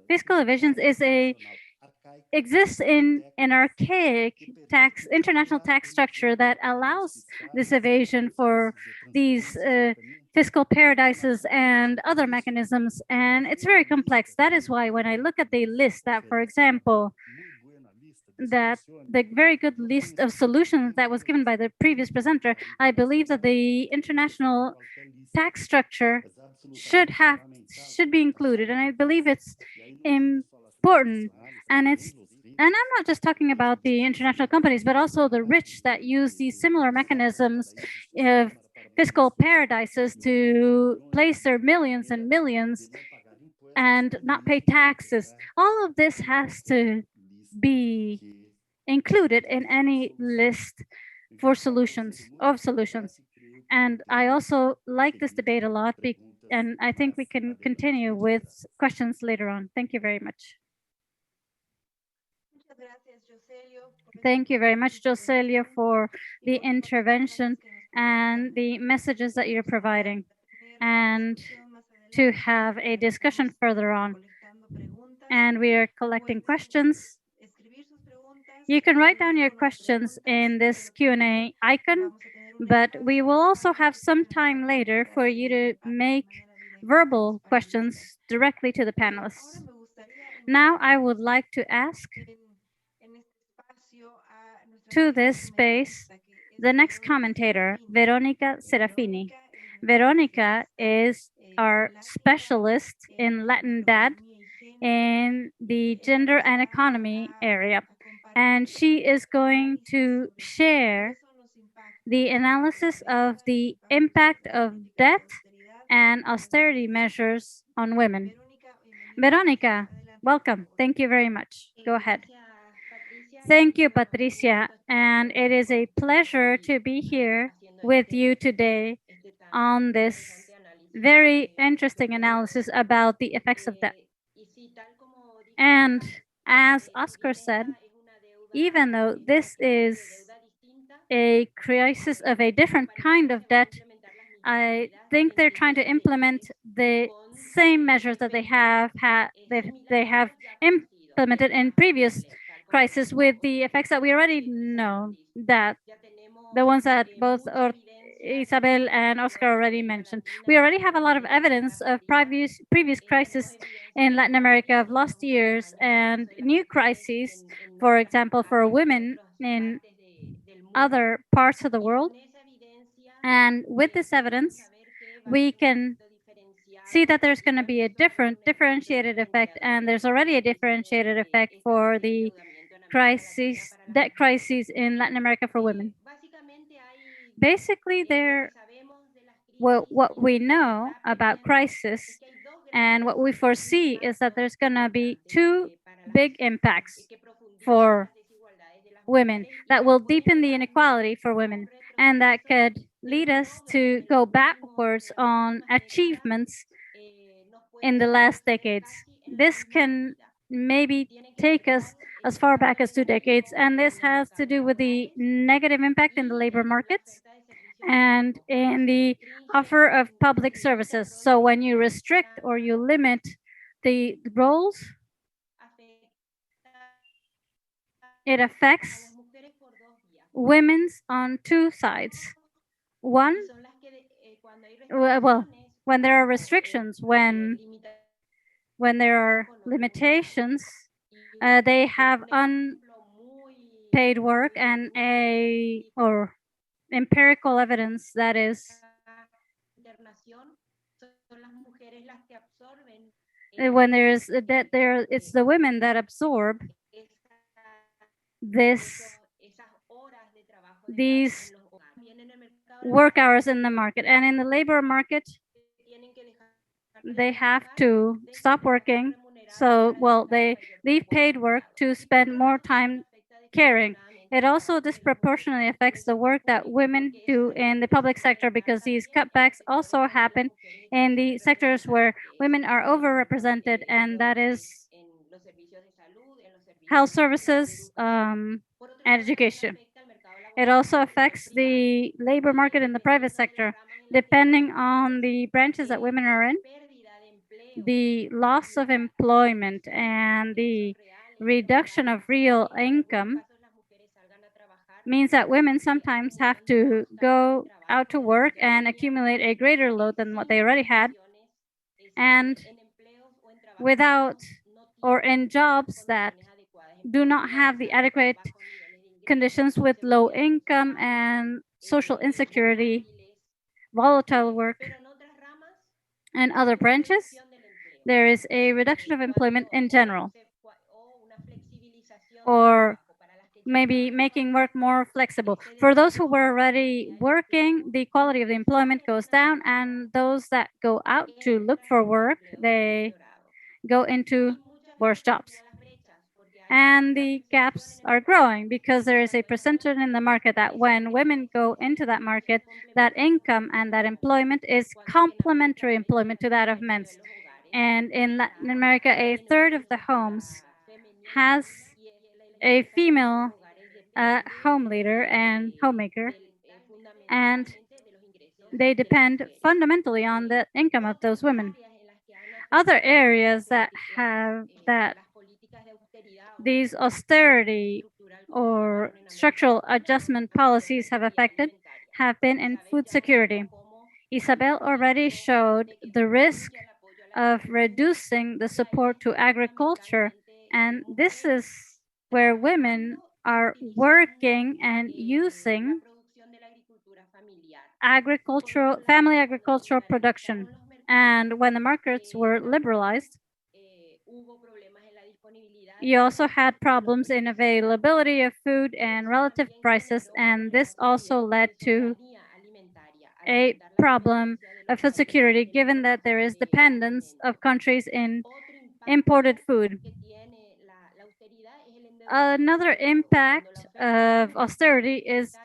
Speaker 2: fiscal evasion is a exists in an archaic international tax structure that allows this evasion for these fiscal paradises and other mechanisms, and it's very complex. That is why when I look at the list that, for example, that the very good list of solutions that was given by the previous presenter, I believe that the international tax structure should be included, and I believe it's important. And I'm not just talking about the international companies, but also the rich that use these similar mechanisms of fiscal paradises to place their millions and millions and not pay taxes. All of this has to be included in any list for solutions. And I also like this debate a lot, and I think we can continue with questions later on. Thank you very much. Thank you very much, Jocelio, for the intervention and the messages that you're providing, and to have a discussion further on. And we are collecting questions. You can write down your questions in this Q&A icon, but we will also have some time later for you to make verbal questions directly to the panelists. Now I would like to ask to this space the next commentator, Verónica Serafini. Verónica is our specialist in Latindadd in the gender and economy area, and she is going to share the analysis of the impact of debt and austerity measures on women. Verónica, welcome. Thank you very much. Go ahead. Thank you, Patricia, and it is a pleasure to be here with you today on this very interesting analysis about the effects of debt. And as Oscar said, even though this is a crisis of a different kind of debt, I think they're trying to implement the same measures that they have implemented in previous crisis, with the effects that we already know, that the ones that both Isabel and Oscar already mentioned. We already have a lot of evidence of previous crises in Latin America of lost years and new crises, for example, for women in other parts of the world. And with this evidence, we can see that there's going to be a differentiated effect, and there's already a differentiated effect for the debt crises in Latin America for women. Basically, what we know about crisis and what we foresee is that there's going to be two big impacts for women that will deepen the inequality for women, and that could lead us to go backwards on achievements in the last decades. This can maybe take us as far back as 2 decades, and this has to do with the negative impact in the labor markets and in the offer of public services. So when you restrict or you limit the roles, it affects women's on two sides. One, well, when there are restrictions, when there are limitations, they have unpaid work and or empirical evidence that is when there is a debt there, it's the women that absorb these work hours in the market, and in the labor market they have to stop working. So, well, they leave paid work to spend more time caring. It also disproportionately affects the work that women do in the public sector, because these cutbacks also happen in the sectors where women are overrepresented, and that is health services and education. It also affects the labor market in the private sector. Depending on the branches that women are in, the loss of employment and the reduction of real income means that women sometimes have to go out to work and accumulate a greater load than what they already had, and without or in jobs that do not have the adequate conditions with low income and social insecurity, volatile work, and other branches, there is a reduction of employment in general, or maybe making work more flexible. For those who were already working, the quality of the employment goes down, and those that go out to look for work, they go into worse jobs. And the gaps are growing because there is a percentage in the market that when women go into that market, that income and that employment is complementary employment to that of men's. And in Latin America, a third of the homes has a female home leader and homemaker, and they depend fundamentally on the income of those women. Other areas that have that these austerity or structural adjustment policies have affected have been in food security. Isabel already showed the risk of reducing the support to agriculture, and this is where women are working and using family agricultural production. And when the markets were liberalized, you also had problems in availability of food and relative prices, and this also led to a problem of food security, given that there is dependence of countries in imported food. Another impact of austerity is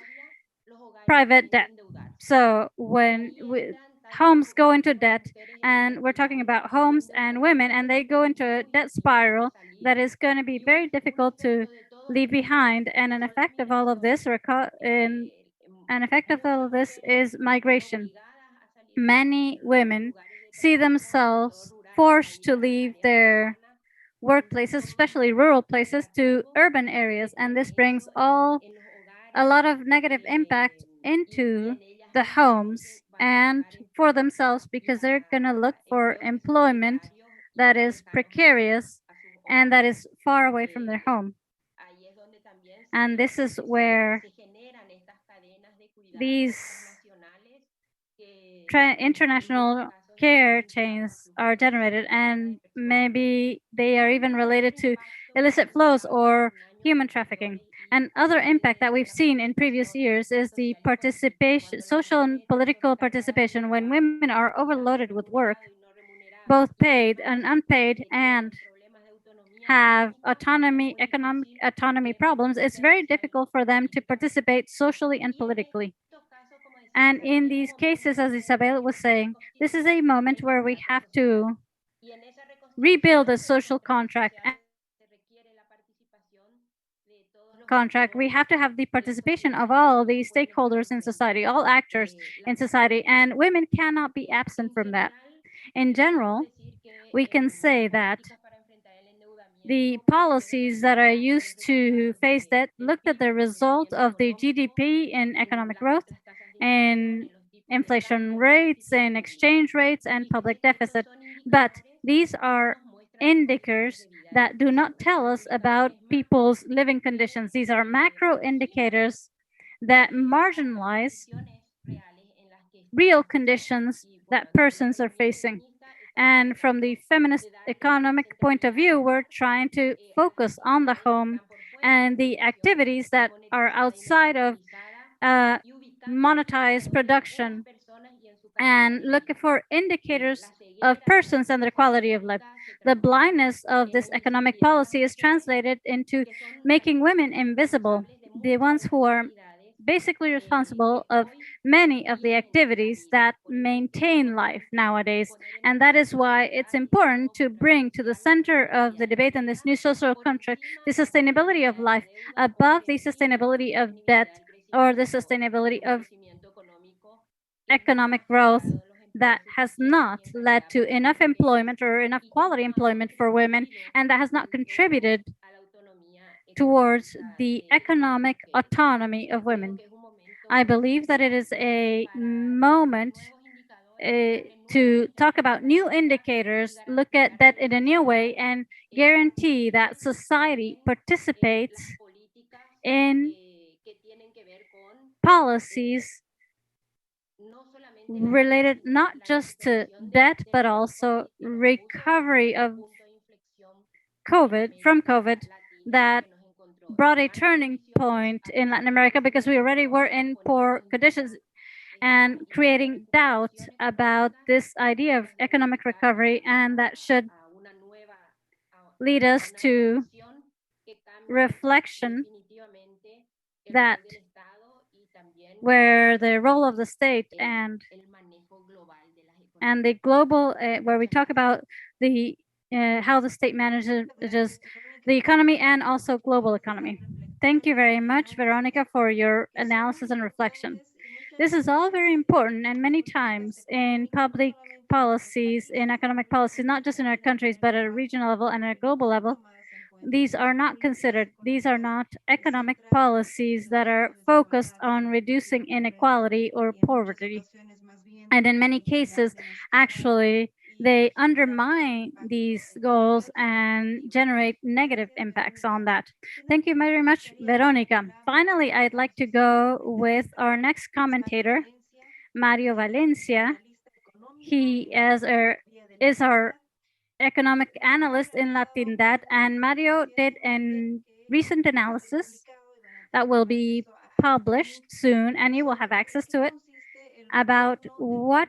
Speaker 2: private debt. So when homes go into debt, and we're talking about homes and women, and they go into a debt spiral that is going to be very difficult to leave behind. And an effect of all of this, is migration. Many women see themselves forced to leave their workplaces, especially rural places, to urban areas, and this brings a lot of negative impact into the homes and for themselves, because they're going to look for employment that is precarious and that is far away from their home. And this is where these international care chains are generated, and maybe they are even related to illicit flows or human trafficking. And other impact that we've seen in previous years is the participation, social and political participation. When women are overloaded with work, both paid and unpaid, and have economic autonomy problems, it's very difficult for them to participate socially and politically. And in these cases, as Isabel was saying, this is a moment where we have to rebuild a social contract. We have to have the participation of all the stakeholders in society, all actors in society, and women cannot be absent from that. In general, we can say that the policies that are used to face debt looked at the result of the GDP in economic growth, and inflation rates, and exchange rates, and public deficit. But these are indicators that do not tell us about people's living conditions. These are macro indicators that marginalize real conditions that persons are facing. And from the feminist economic point of view, we're trying to focus on the home and the activities that are outside of monetized production, and look for indicators of persons and their quality of life. The blindness of this economic policy is translated into making women invisible, the ones who are basically responsible of many of the activities that maintain life nowadays. And that is why it's important to bring to the center of the debate in this new social contract the sustainability of life above the sustainability of debt or the sustainability of economic growth that has not led to enough employment or enough quality employment for women, and that has not contributed towards the economic autonomy of women. I believe that it is a moment to talk about new indicators, look at that in a new way, and guarantee that society participates in policies related not just to debt, but also recovery of from COVID that brought a turning point in Latin America, because we already were in poor conditions, and creating doubt about this idea of economic recovery, and that should lead us to reflection that where the role of the state and the global, where we talk about the how the state manages the economy and also global economy. Thank you very much, Veronica, for your analysis and reflection. This is all very important, and many times in public policies, in economic policies, not just in our countries, but at a regional level and at a global level, these are not considered. These are not economic policies that are focused on reducing inequality or poverty. And in many cases, actually, they undermine these goals and generate negative impacts on that. Thank you very much, Veronica. Finally, I'd like to go with our next commentator, Mario Valencia. He is our economic analyst in Latindadd, and Mario did a recent analysis that will be published soon, and you will have access to it, about what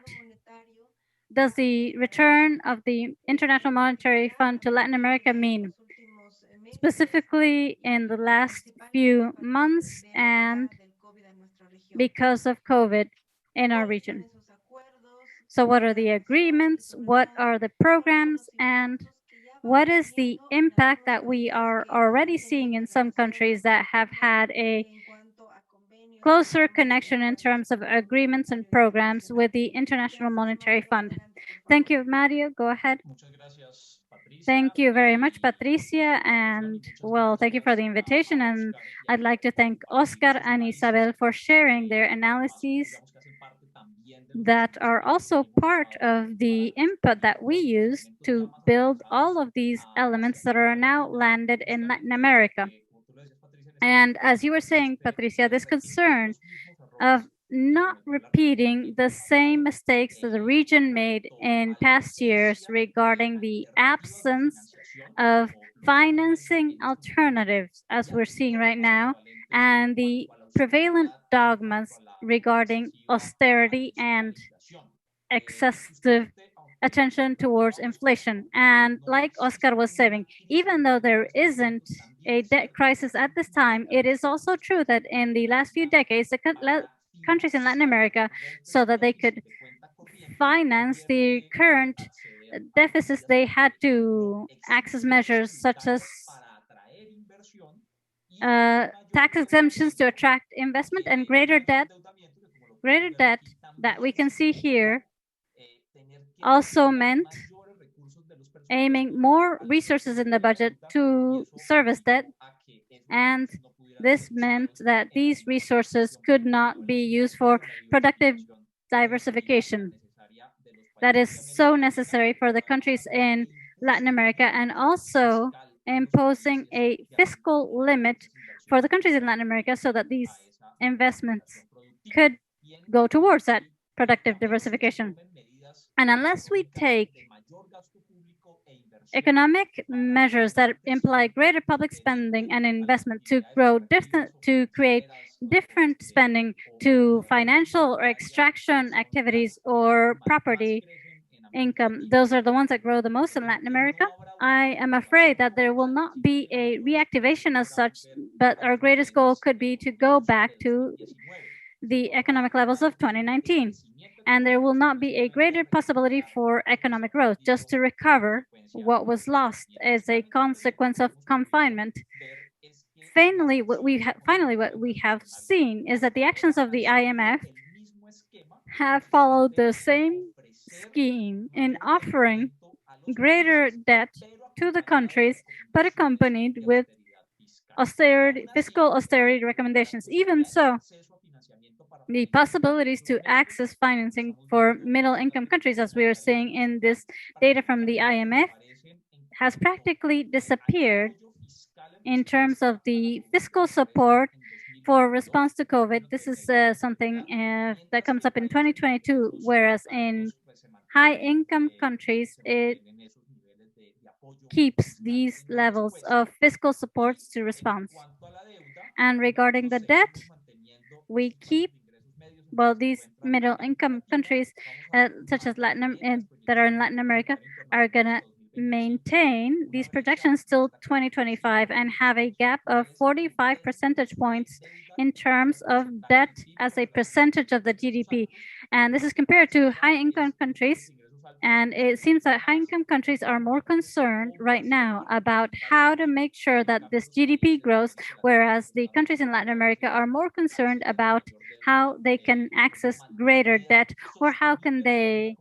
Speaker 2: does the return of the International Monetary Fund to Latin America mean, specifically in the last few months and because of COVID in our region. So what are the agreements? What are the programs? And what is the impact that we are already seeing in some countries that have had a closer connection in terms of agreements and programs with the International Monetary Fund? Thank you, Mario. Go ahead. Thank you very much, Patricia. And well, thank you for the invitation. And I'd like to thank Oscar and Isabel for sharing their analyses that are also part of the input that we use to build all of these elements that are now landed in Latin America. And as you were saying, Patricia, this concern of not repeating the same mistakes that the region made in past years regarding the absence of financing alternatives, as we're seeing right now, and the prevalent dogmas regarding austerity and excessive attention towards inflation. And like Oscar was saying, even though there isn't a debt crisis at this time, it is also true that in the last few decades, the countries in Latin America, so that they could finance the current deficits, they had to access measures such as tax exemptions to attract investment, and greater debt that we can see here also meant aiming more resources in the budget to service debt, and this meant that these resources could not be used for productive diversification that is so necessary for the countries in Latin America, and also imposing a fiscal limit for the countries in Latin America so that these investments could go towards that productive diversification. And unless we take economic measures that imply greater public spending and investment to create different spending to financial or extraction activities or property income, those are the ones that grow the most in Latin America, I am afraid that there will not be a reactivation as such, but our greatest goal could be to go back to the economic levels of 2019. And there will not be a greater possibility for economic growth, just to recover what was lost as a consequence of confinement. Finally, what we have seen is that the actions of the IMF have followed the same scheme in offering greater debt to the countries, but accompanied with fiscal austerity recommendations. Even so, the possibilities to access financing for middle-income countries, as we are seeing in this data from the IMF, has practically disappeared in terms of the fiscal support for response to COVID. This is something that comes up in 2022, whereas in high-income countries, it keeps these levels of fiscal supports to response. And regarding the debt, we keep, well, these middle-income countries, such as that are in Latin America, are going to maintain these projections till 2025 and have a gap of 45 percentage points in terms of debt as a percentage of the GDP. And this is compared to high-income countries. And it seems that high-income countries are more concerned right now about how to make sure that this GDP grows, whereas the countries in Latin America are more concerned about how they can access greater debt or how can they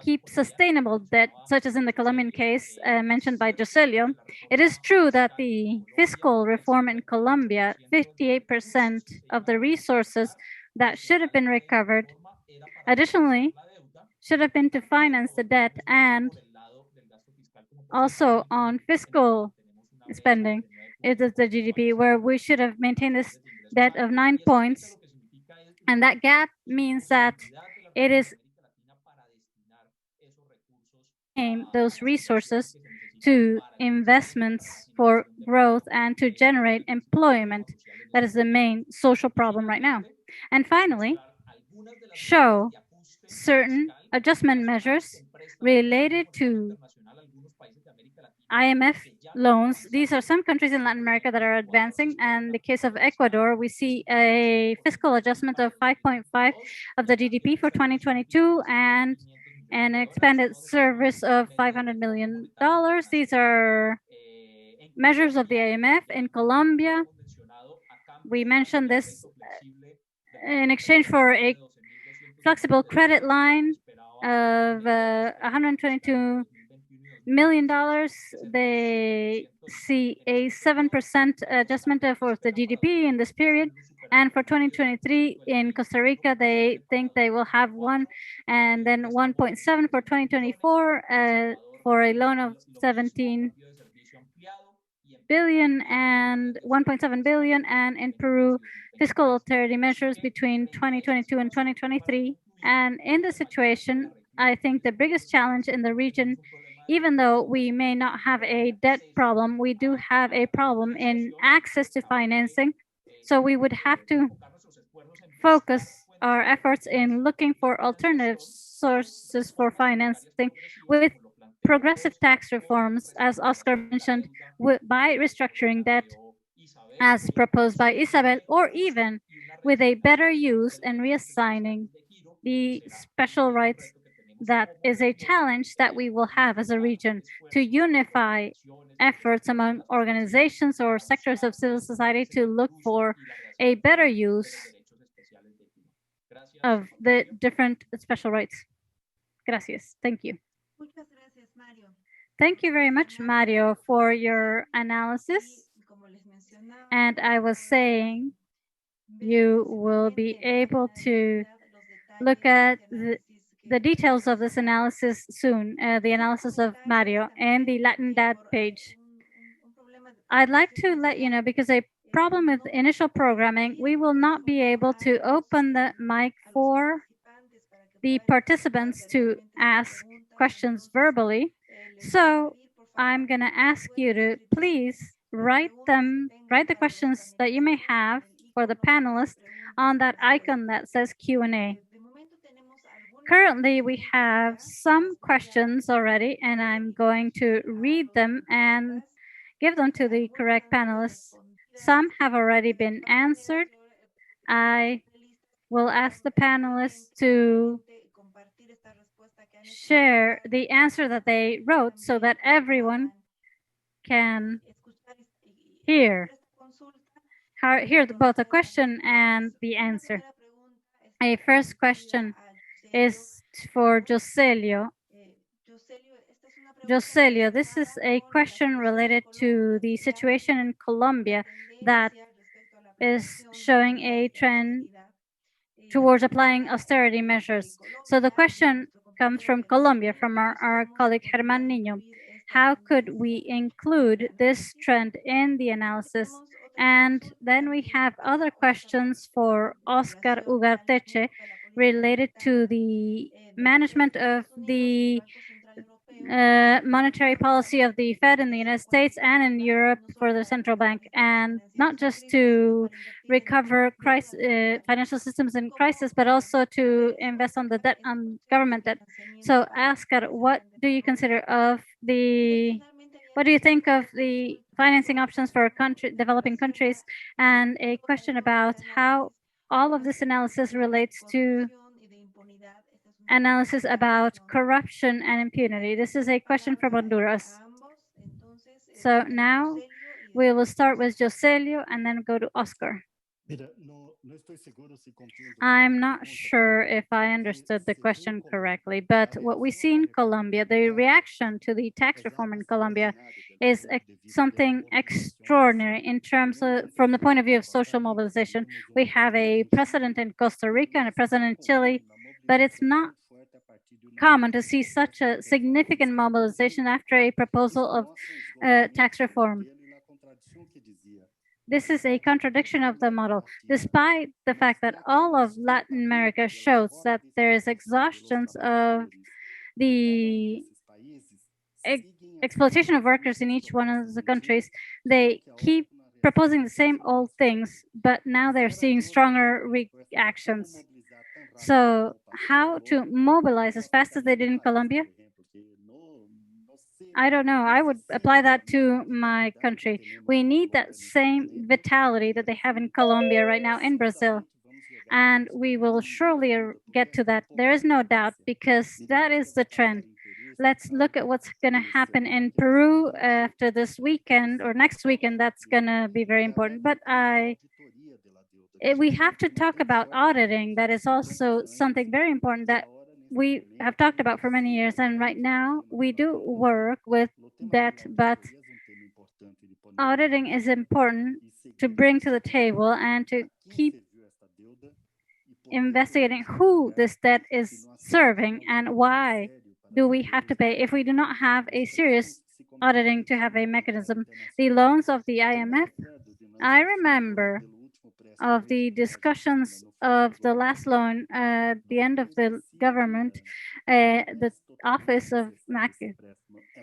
Speaker 2: keep sustainable debt, such as in the Colombian case mentioned by Jocelio. It is true that the fiscal reform in Colombia, 58% of the resources that should have been recovered, additionally, should have been to finance the debt and also on fiscal spending. It is the GDP where we should have maintained this debt of 9 points. And that gap means that it is those resources to investments for growth and to generate employment. That is the main social problem right now. And finally, show certain adjustment measures related to IMF loans. These are some countries in Latin America that are advancing. And in the case of Ecuador, we see a fiscal adjustment of 5.5 of the GDP for 2022 and an expanded service of $500 million. These are measures of the IMF. In Colombia, we mentioned this in exchange for a flexible credit line of $122 million. They see a 7% adjustment for the GDP in this period. And for 2023 in Costa Rica, they think they will have 1 and then 1.7 for 2024 for a loan of 17 billion and 1.7 billion. And in Peru, fiscal austerity measures between 2022 and 2023. And in the situation, I think the biggest challenge in the region, even though we may not have a debt problem, we do have a problem in access to financing. So we would have to focus our efforts in looking for alternative sources for financing with progressive tax reforms, as Oscar mentioned, by restructuring debt as proposed by Isabel, or even with a better use and reassigning the special rights. That is a challenge that we will have as a region, to unify efforts among organizations or sectors of civil society to look for a better use of the different special rights. Gracias. Thank you. Thank you very much, Mario, for your analysis. And I was saying, you will be able to look at the details of this analysis soon, the analysis of Mario and the Latindadd page. I'd like to let you know, because a problem with initial programming, we will not be able to open the mic for the participants to ask questions verbally. So I'm going to ask you to please write the questions that you may have for the panelists on that icon that says Q&A. Currently, we have some questions already, and I'm going to read them and give them to the correct panelists. Some have already been answered. I will ask the panelists to share the answer that they wrote so that everyone can hear both the question and the answer. A first question is for Jocelio. Jocelio, this is a question related to the situation in Colombia that is showing a trend towards applying austerity measures. So the question comes from Colombia, from our colleague Germán Niño. How could we include this trend in the analysis? And then we have other questions for Oscar Ugarteche related to the management of the monetary policy of the Fed in the United States and in Europe for the central bank, and not just to recover financial systems in crisis, but also to invest on the debt, on government debt. So, Oscar, what do you consider of what do you think of the financing options for developing countries? And a question about how all of this analysis relates to analysis about corruption and impunity. This is a question from Honduras. So now we will start with Jocelio and then go to Oscar. I'm not sure if I understood the question correctly, but what we see in Colombia, the reaction to the tax reform in Colombia is something extraordinary in terms of, from the point of view of social mobilization. We have a president in Costa Rica and a president in Chile, but it's not common to see such a significant mobilization after a proposal of tax reform. This is a contradiction of the model, despite the fact that all of Latin America shows that there is exhaustion of the exploitation of workers in each one of the countries. They keep proposing the same old things, but now they're seeing stronger reactions. So how to mobilize as fast as they did in Colombia? I don't know. I would apply that to my country. We need that same vitality that they have in Colombia right now in Brazil. And we will surely get to that. There is no doubt, because that is the trend. Let's look at what's going to happen in Peru after this weekend or next weekend. That's going to be very important. But we have to talk about auditing. That is also something very important that we have talked about for many years. And right now we do work with that, but auditing is important to bring to the table and to keep investigating who this debt is serving and why do we have to pay if we do not have a serious auditing to have a mechanism. The loans of the IMF, I remember of the discussions of the last loan at the end of the government, the office of Macri,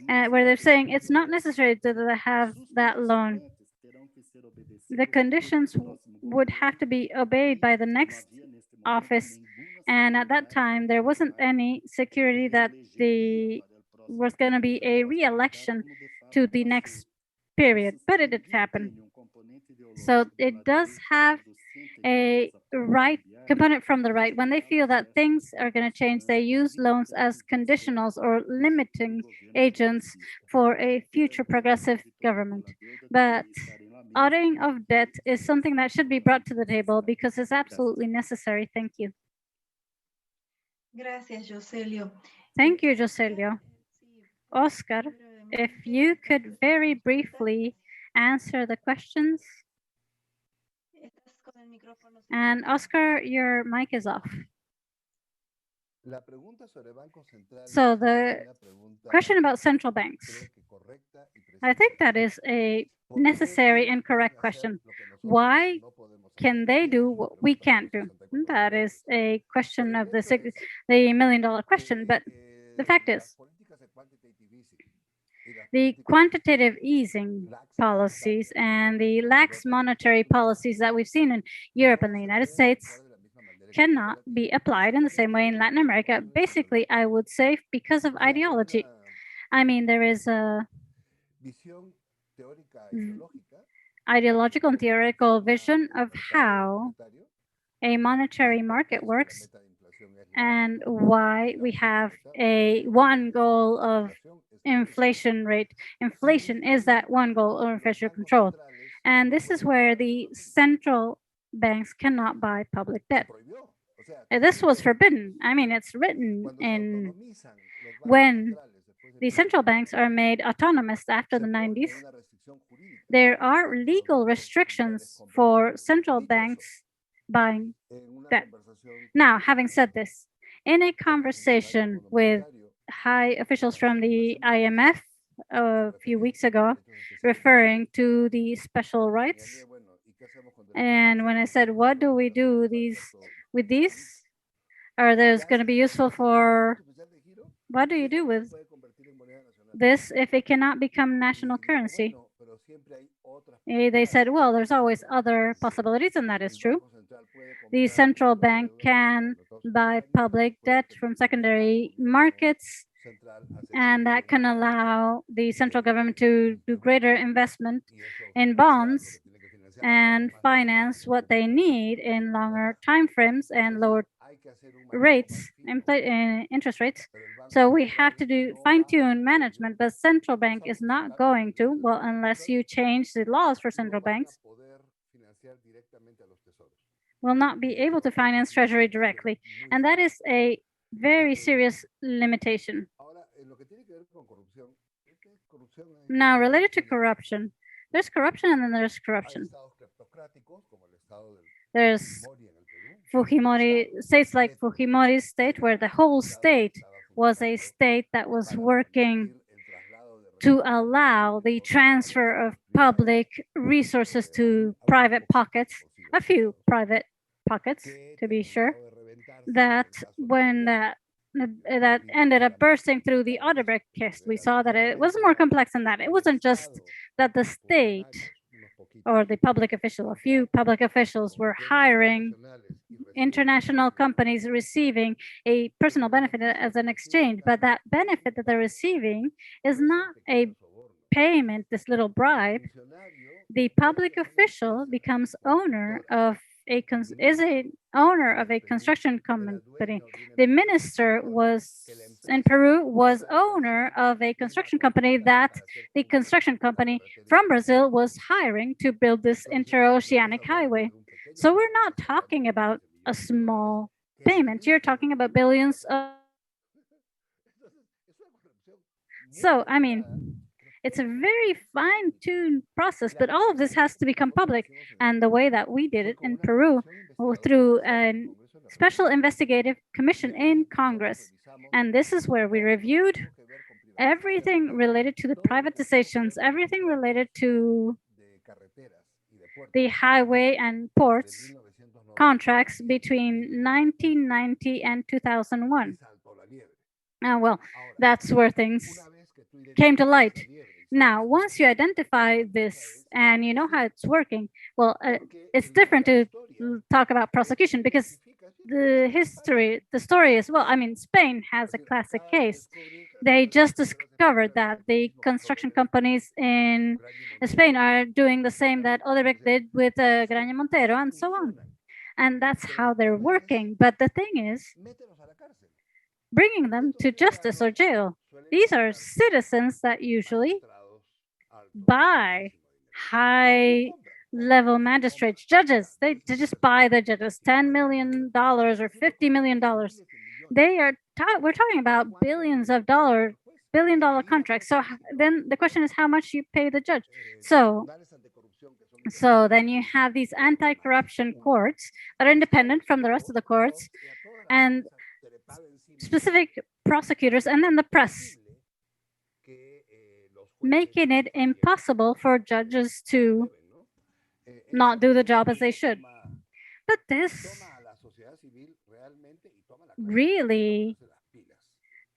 Speaker 2: where they're saying it's not necessary to have that loan. The conditions would have to be obeyed by the next office. And at that time, there wasn't any security that was going to be a re-election to the next period, but it did happen. So it does have a right component from the right. When they feel that things are going to change, they use loans as conditionals or limiting agents for a future progressive government. But auditing of debt is something that should be brought to the table because it's absolutely necessary. Thank you.
Speaker 1: Gracias, Jocelio.
Speaker 2: Thank you, Jocelio. Oscar, if you could very briefly answer the questions. And Oscar, your mic is off. So the question about central banks, I think that is a necessary and correct question. Why can they do what we can't do? That is a question of the million-dollar question. But the fact is, the quantitative easing policies and the lax monetary policies that we've seen in Europe and the United States cannot be applied in the same way in Latin America. Basically, I would say because of ideology. I mean, there is a ideological and theoretical vision of how a monetary market works and why we have one goal of inflation rate. Inflation is that one goal of inflation control. And this is where the central banks cannot buy public debt. This was forbidden. I mean, it's written in when the central banks are made autonomous after the 90s, there are legal restrictions for central banks buying debt. Now, having said this, in a conversation with high officials from the IMF a few weeks ago, referring to the special rights, and when I said, what do we do with these? Are those going to be useful for, what do you do with this if it cannot become national currency? They said, well, there's always other possibilities, and that is true. The central bank can buy public debt from secondary markets, and that can allow the central government to do greater investment in bonds and finance what they need in longer time frames and lower rates, interest rates. So we have to do fine-tune management, but central bank is not going to, well, unless you change the laws for central banks, will not be able to finance treasury directly. And that is a very serious limitation. Now, related to corruption, there's corruption and then there's corruption. There's Fujimori, states like Fujimori's state, where the whole state was a state that was working to allow the transfer of public resources to private pockets, a few private pockets, to be sure, that when that ended up bursting through the Odebrecht case, we saw that it was more complex than that. It wasn't just that the state or the public official, a few public officials were hiring international companies receiving a personal benefit as an exchange, but that benefit that they're receiving is not a payment, this little bribe. The public official becomes owner of owner of a construction company. The minister in Peru was owner of a construction company that the construction company from Brazil was hiring to build this interoceanic highway. So we're not talking about a small payment. You're talking about billions of. So, I mean, it's a very fine-tuned process, but all of this has to become public. And the way that we did it in Peru, through a special investigative commission in Congress. And this is where we reviewed everything related to the privatizations, everything related to the highway and ports contracts between 1990 and 2001. Well, that's where things came to light. Now, once you identify this and you know how it's working, well, it's different to talk about prosecution because the story is, well, I mean, Spain has a classic case. They just discovered that the construction companies in Spain are doing the same that Odebrecht did with Graña Montero and so on. And that's how they're working. But the thing is, bringing them to justice or jail. These are citizens that usually buy high-level magistrates, judges. They just buy the judges, $10 million or $50 million. We're talking about billion-dollar contracts. So then the question is how much you pay the judge. So then you have these anti-corruption courts that are independent from the rest of the courts and specific prosecutors, and then the press, making it impossible for judges to not do the job as they should. But this really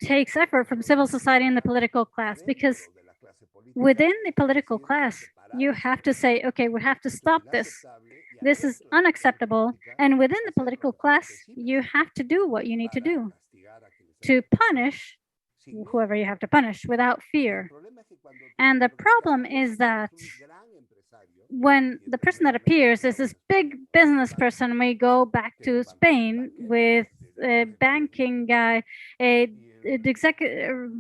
Speaker 2: takes effort from civil society and the political class, because within the political class, you have to say, okay, we have to stop this. This is unacceptable. And within the political class, you have to do what you need to do to punish whoever you have to punish without fear. And the problem is that when the person that appears is this big business person, we go back to Spain with a banking guy, executive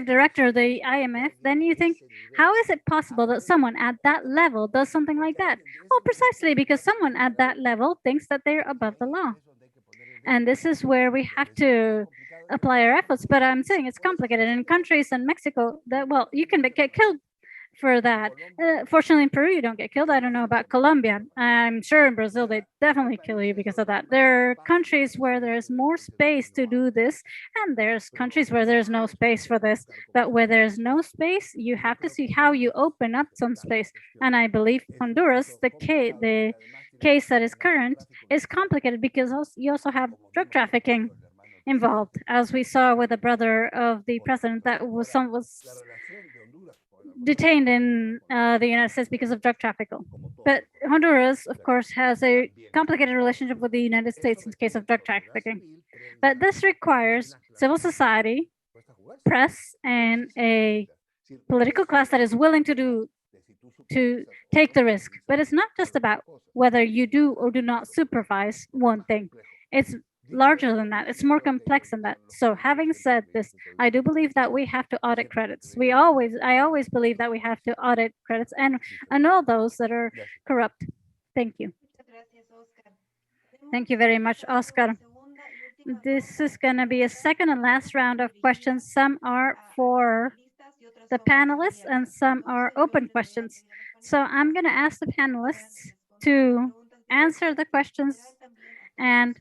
Speaker 2: director of the IMF, then you think, how is it possible that someone at that level does something like that? Well, precisely because someone at that level thinks that they're above the law. And this is where we have to apply our efforts. But I'm saying it's complicated in countries in Mexico that, well, you can get killed for that. Fortunately, in Peru, you don't get killed. I don't know about Colombia. I'm sure in Brazil, they definitely kill you because of that. There are countries where there's more space to do this, and there's countries where there's no space for this. But where there's no space, you have to see how you open up some space. And I believe Honduras, the case that is current, is complicated because you also have drug trafficking involved, as we saw with the brother of the president that was detained in the United States because of drug trafficking. But Honduras, of course, has a complicated relationship with the United States in the case of drug trafficking. But this requires civil society, press, and a political class that is willing to take the risk. But it's not just about whether you do or do not supervise one thing. It's larger than that. It's more complex than that. So having said this, I do believe that we have to audit credits. I always believe that we have to audit credits and all those that are corrupt. Thank you. Thank you very much, Oscar. This is going to be a second and last round of questions. Some are for the panelists and some are open questions. So I'm going to ask the panelists to answer the questions, and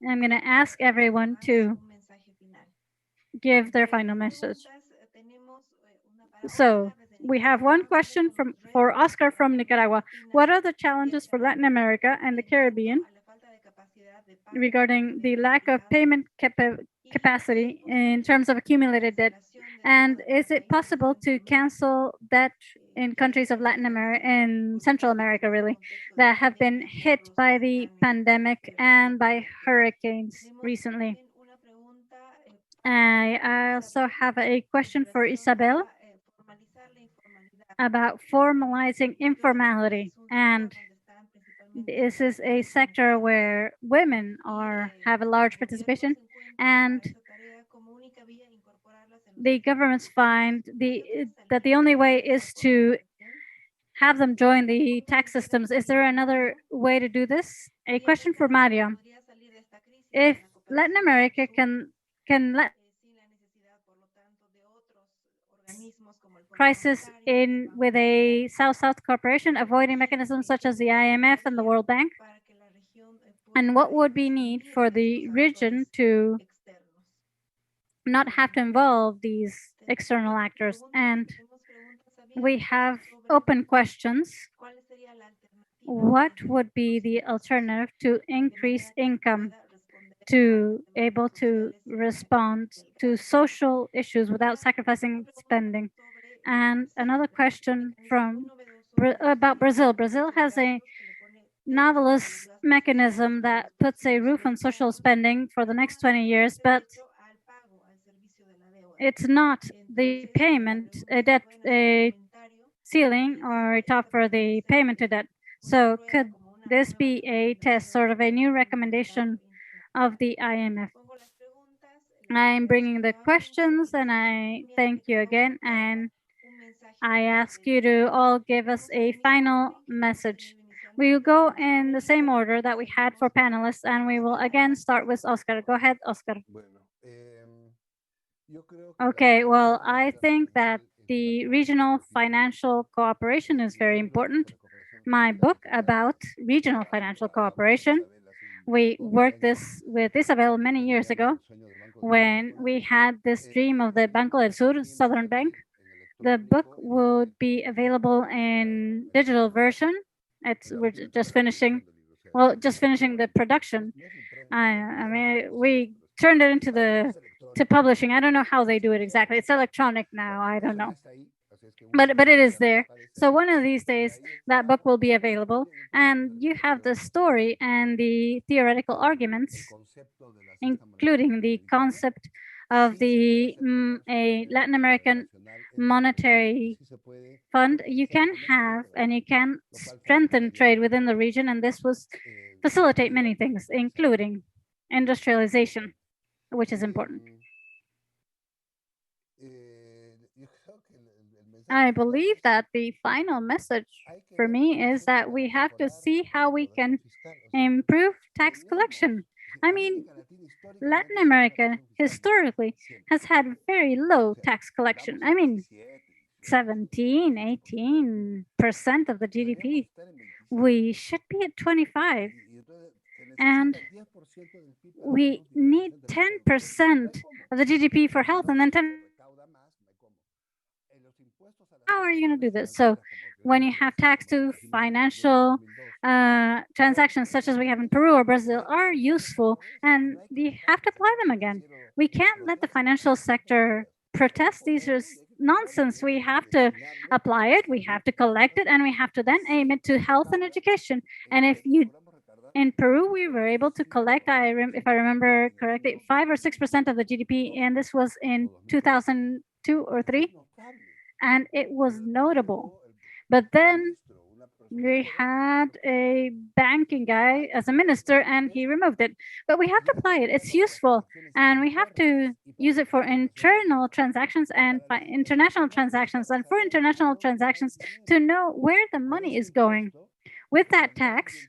Speaker 2: I'm going to ask everyone to give their final message. So we have one question for Oscar from Nicaragua. What are the challenges for Latin America and the Caribbean regarding the lack of payment capacity in terms of accumulated debt? And is it possible to cancel debt in countries of Latin America and Central America, really, that have been hit by the pandemic and by hurricanes recently? I also have a question for Isabel about formalizing informality. And this is a sector where women have a large participation, and the governments find that the only way is to have them join the tax systems. Is there another way to do this? A question for Mario. If Latin America can let crisis in with a South-South cooperation, avoiding mechanisms such as the IMF and the World Bank, and what would be need for the region to not have to involve these external actors? And we have open questions. What would be the alternative to increase income to able to respond to social issues without sacrificing spending? And another question about Brazil. Brazil has a novelist mechanism that puts a roof on social spending for the next 20 years, but it's not the payment, a ceiling or a top for the payment to debt. So could this be a test, sort of a new recommendation of the IMF? I'm bringing the questions, and I thank you again, and I ask you to all give us a final message. We will go in the same order that we had for panelists, and we will again start with Oscar. Go ahead, Oscar. Okay, well, I think that the regional financial cooperation is very important. My book about regional financial cooperation, we worked this with Isabel many years ago when we had this dream of the Banco del Sur, Southern Bank. The book would be available in digital version. We're just finishing the production. I mean, we turned it to publishing. I don't know how they do it exactly. It's electronic now. I don't know. But it is there. So one of these days, that book will be available, and you have the story and the theoretical arguments, including the concept of a Latin American monetary fund. You can have and you can strengthen trade within the region, and this will facilitate many things, including industrialization, which is important. I believe that the final message for me is that we have to see how we can improve tax collection. I mean, Latin America historically has had very low tax collection. I mean, 17, 18% of the GDP. We should be at 25. And we need 10% of the GDP for health and then 10. How are you going to do this? So when you have tax to financial transactions such as we have in Peru or Brazil are useful, and you have to apply them again. We can't let the financial sector protest. These are nonsense. We have to apply it, we have to collect it, and we have to then aim it to health and education. And if you in Peru, we were able to collect, if I remember correctly, 5 or 6% of the GDP, and this was in 2002 or 3, and it was notable. But then we had a banking guy as a minister, and he removed it. But we have to apply it. It's useful, and we have to use it for internal transactions and international transactions, and for international transactions to know where the money is going. With that tax,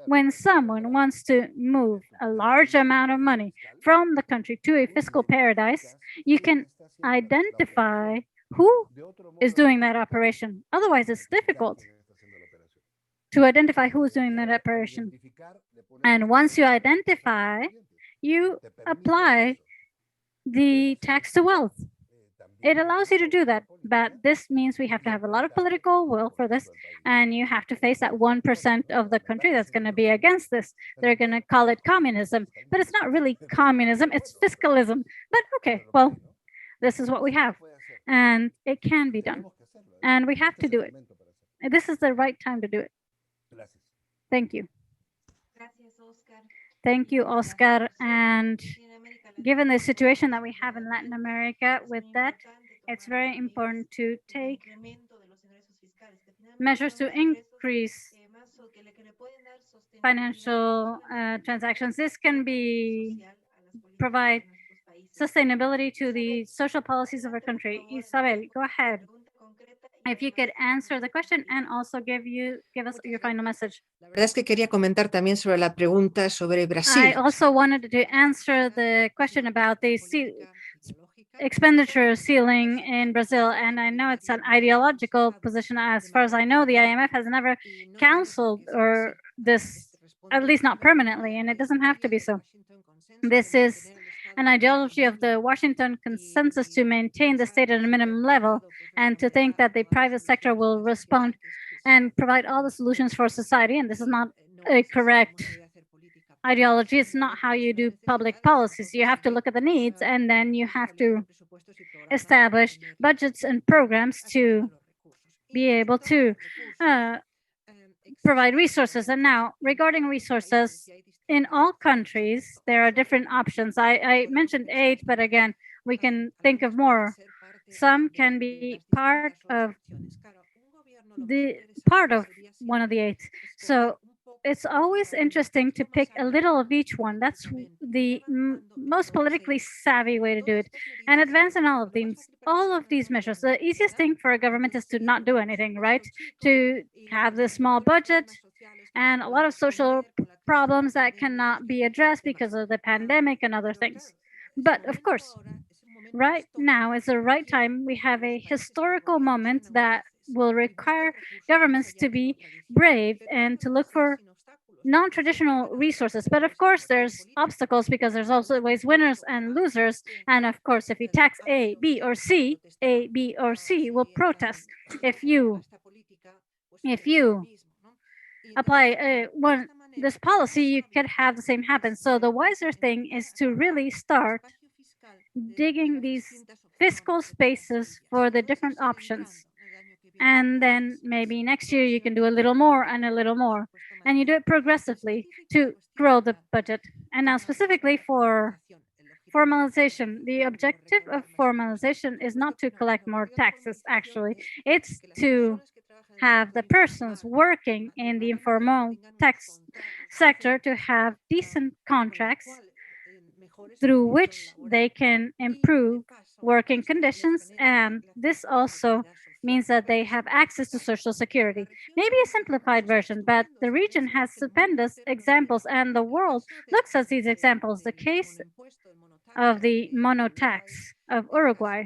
Speaker 2: when someone wants to move a large amount of money from the country to a fiscal paradise, you can identify who is doing that operation. Otherwise, it's difficult to identify who is doing that operation. And once you identify, you apply the tax to wealth. It allows you to do that, but this means we have to have a lot of political will for this, and you have to face that 1% of the country that's going to be against this. They're going to call it communism, but it's not really communism, it's fiscalism. But okay, well, this is what we have, and it can be done, and we have to do it. This is the right time to do it. Thank you. Thank you, Oscar. And given the situation that we have in Latin America with that, it's very important to take measures to increase financial transactions. This can provide sustainability to the social policies of our country. Isabel, go ahead. If you could answer the question and also give us your final message.
Speaker 3: La verdad es que quería comentar también sobre la pregunta sobre Brasil.
Speaker 2: I also wanted to answer the question about the expenditure ceiling in Brazil, and I know it's an ideological position. As far as I know, the IMF has never counseled or this, at least not permanently, and it doesn't have to be so. This is an ideology of the Washington consensus to maintain the state at a minimum level and to think that the private sector will respond and provide all the solutions for society. And this is not a correct ideology. It's not how you do public policies. You have to look at the needs, and then you have to establish budgets and programs to be able to provide resources. And now, regarding resources, in all countries, there are different options. I mentioned 8, but again, we can think of more. Some can be part of one of the 8. So it's always interesting to pick a little of each one. That's the most politically savvy way to do it, and advance in all of these measures. The easiest thing for a government is to not do anything, right? To have the small budget and a lot of social problems that cannot be addressed because of the pandemic and other things. But of course, right now is the right time. We have a historical moment that will require governments to be brave and to look for non-traditional resources. But of course, there's obstacles because there's also always winners and losers. And of course, if you tax A, B, or C, A, B, or C will protest. If you apply this policy, you could have the same happen. So the wiser thing is to really start digging these fiscal spaces for the different options. And then maybe next year you can do a little more and a little more. And you do it progressively to grow the budget. And now specifically for formalization, the objective of formalization is not to collect more taxes, actually. It's to have the persons working in the informal tax sector to have decent contracts through which they can improve working conditions, and this also means that they have access to Social Security. Maybe a simplified version, but the region has stupendous examples and the world looks at these examples. The case of the mono tax of Uruguay,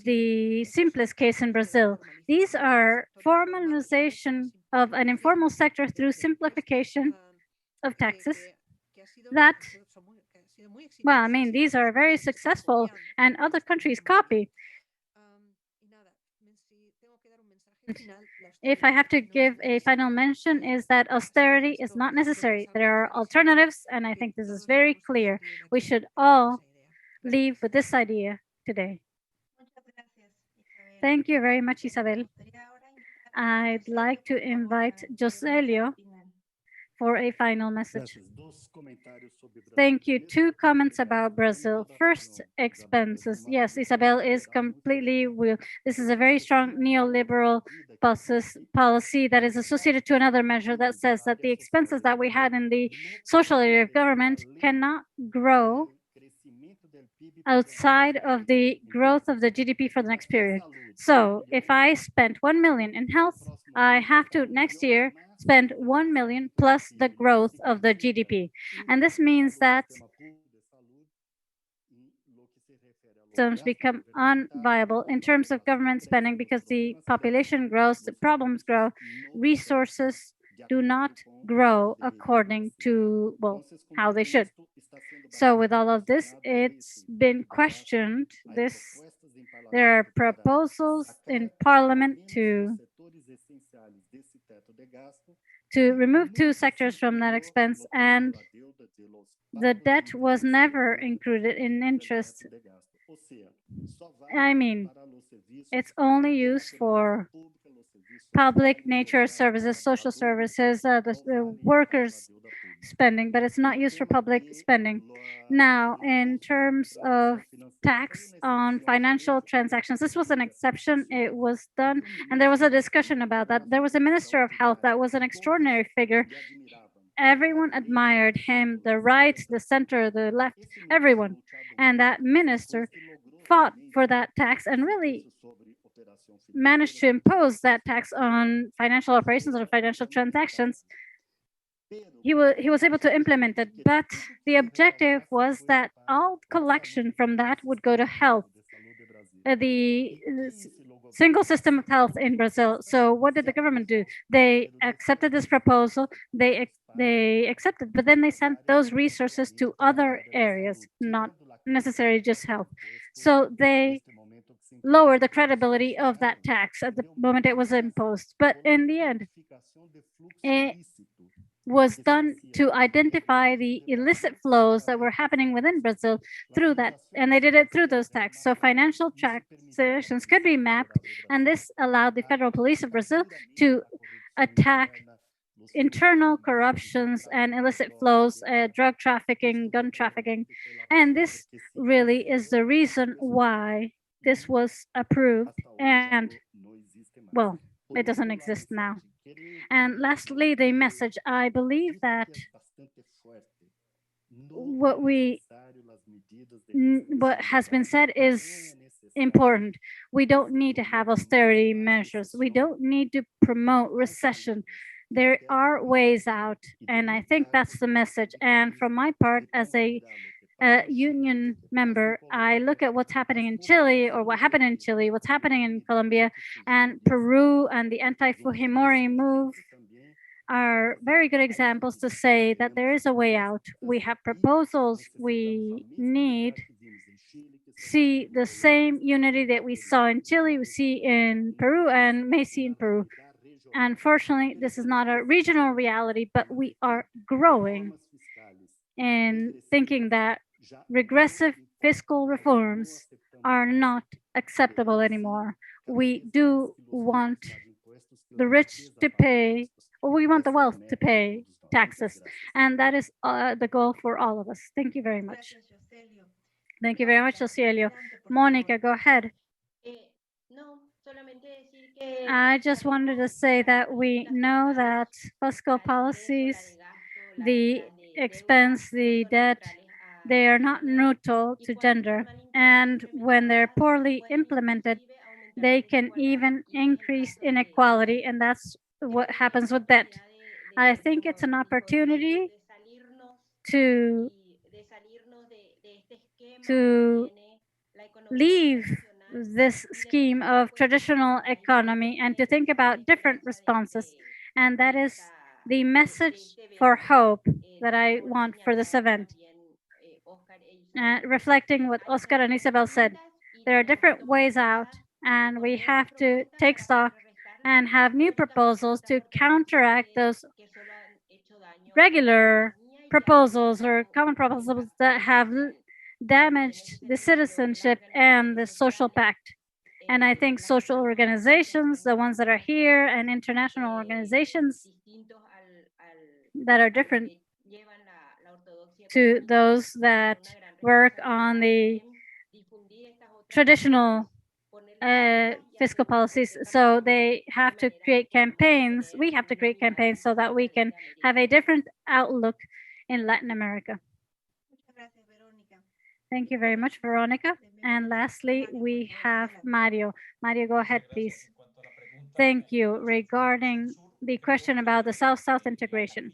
Speaker 2: the simplest case in Brazil. These are formalization of an informal sector through simplification of taxes that, well, I mean, these are very successful and other countries copy. If I have to give a final mention is that austerity is not necessary. There are alternatives, and I think this is very clear. We should all leave with this idea today. Thank you very much, Isabel. I'd like to invite Jocelio for a final message. Thank you. 2 comments about Brazil. First, expenses. Yes, Isabel is completely will. This is a very strong neoliberal policy that is associated to another measure that says that the expenses that we had in the social area of government cannot grow outside of the growth of the GDP for the next period. So if I spent 1 million in health, I have to next year spend 1 million plus the growth of the GDP. And this means that systems become unviable in terms of government spending because the population grows, the problems grow, resources do not grow according to, well, how they should. So with all of this, it's been questioned. There are proposals in Parliament to remove 2 sectors from that expense, and the debt was never included in interest. I mean, it's only used for public nature services, social services, the workers' spending, but it's not used for public spending. Now, in terms of tax on financial transactions, this was an exception. It was done, and there was a discussion about that. There was a Minister of Health that was an extraordinary figure. Everyone admired him, the right, the center, the left, everyone. And that minister fought for that tax and really managed to impose that tax on financial operations or financial transactions. He was able to implement it, but the objective was that all collection from that would go to health, the single system of health in Brazil. So what did the government do? They accepted this proposal, they accepted, but then they sent those resources to other areas, not necessarily just health. So they lower the credibility of that tax at the moment it was imposed. But in the end, it was done to identify the illicit flows that were happening within Brazil through that, and they did it through those taxes. So financial transactions could be mapped, and this allowed the Federal Police of Brazil to attack internal corruptions and illicit flows, drug trafficking, gun trafficking. And this really is the reason why this was approved, and, well, it doesn't exist now. And lastly, the message. I believe that what has been said is important. We don't need to have austerity measures. We don't need to promote recession. There are ways out, and I think that's the message. And from my part, as a union member, I look at what's happening in Chile, or what happened in Chile, what's happening in Colombia and Peru, and the anti-Fujimori move are very good examples to say that there is a way out. We have proposals. We need see the same unity that we saw in Chile, we see in Peru, and may see in Peru. Unfortunately, this is not a regional reality, but we are growing in thinking that regressive fiscal reforms are not acceptable anymore. We do want the rich to pay, or we want the wealth to pay taxes. And that is the goal for all of us. Thank you very much. Thank you very much, Jocelio. Monica, go ahead. I just wanted to say that we know that fiscal policies, the expense, the debt, they are not neutral to gender. And when they're poorly implemented, they can even increase inequality, and that's what happens with debt. I think it's an opportunity to leave this scheme of traditional economy and to think about different responses. And that is the message for hope that I want for this event. Reflecting what Oscar and Isabel said, there are different ways out, and we have to take stock and have new proposals to counteract those regular proposals or common proposals that have damaged the citizenship and the social pact. And I think social organizations, the ones that are here, and international organizations that are different to those that work on the traditional fiscal policies. So they have to create campaigns. We have to create campaigns so that we can have a different outlook in Latin America. Thank you very much, Veronica. And lastly, we have Mario. Mario, go ahead, please. Thank you. Regarding the question about the South-South integration,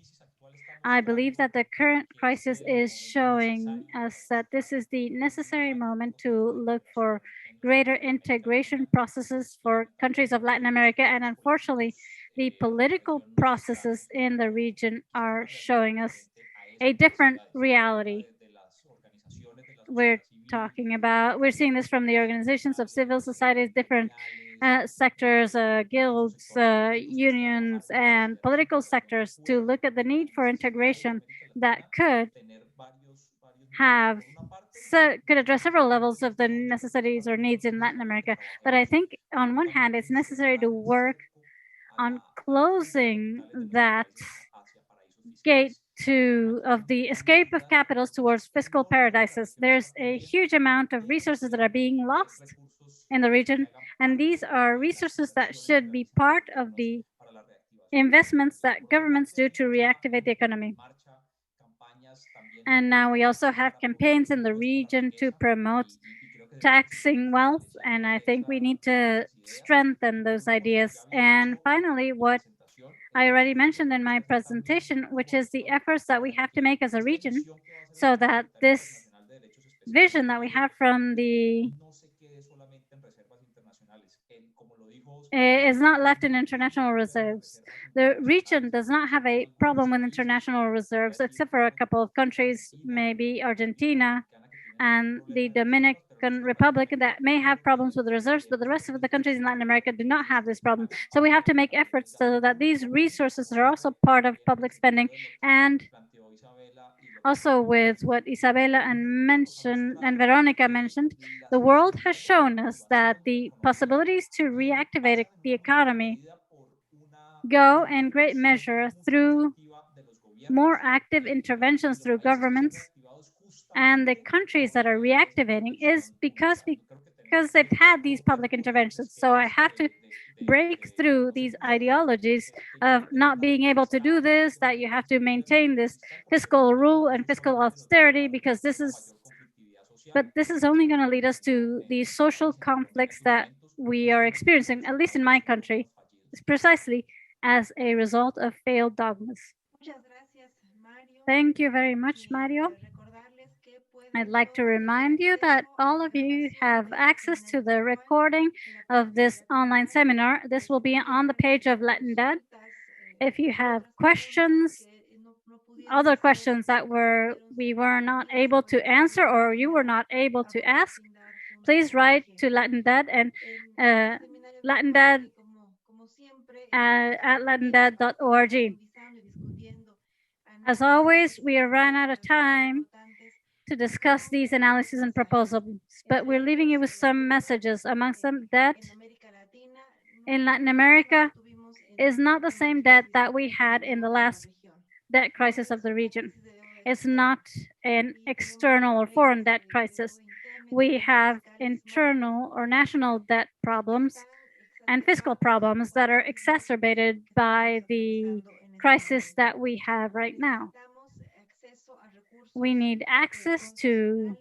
Speaker 2: I believe that the current crisis is showing us that this is the necessary moment to look for greater integration processes for countries of Latin America. And unfortunately, the political processes in the region are showing us a different reality. We're seeing this from the organizations of civil societies, different sectors, guilds, unions, and political sectors to look at the need for integration that could address several levels of the necessities or needs in Latin America. But I think on one hand, it's necessary to work on closing that gate of the escape of capitals towards fiscal paradises. There's a huge amount of resources that are being lost in the region, and these are resources that should be part of the investments that governments do to reactivate the economy. And now we also have campaigns in the region to promote taxing wealth, and I think we need to strengthen those ideas. And finally, what I already mentioned in my presentation, which is the efforts that we have to make as a region so that this vision that we have from the is not left in international reserves. The region does not have a problem with international reserves, except for a couple of countries, maybe Argentina and the Dominican Republic, that may have problems with the reserves, but the rest of the countries in Latin America do not have this problem. So we have to make efforts so that these resources are also part of public spending. And also with what Isabel and Veronica mentioned, the world has shown us that the possibilities to reactivate the economy go in great measure through more active interventions through governments, and the countries that are reactivating is because they've had these public interventions. So I have to break through these ideologies of not being able to do this, that you have to maintain this fiscal rule and fiscal austerity, because this is only going to lead us to the social conflicts that we are experiencing, at least in my country. It's precisely as a result of failed dogmas. Thank you very much, Mario. I'd like to remind you that all of you have access to the recording of this online seminar. This will be on the page of Latindadd. If you have questions, other questions that we were not able to answer or you were not able to ask, please write to Latindadd and Latindadd at latindadd.org. As always, we are run out of time to discuss these analyses and proposals, but we're leaving you with some messages. Amongst them, debt in Latin America is not the same debt that we had in the last debt crisis of the region. It's not an external or foreign debt crisis. We have internal or national debt problems and fiscal problems that are exacerbated by the crisis that we have right now. We need access to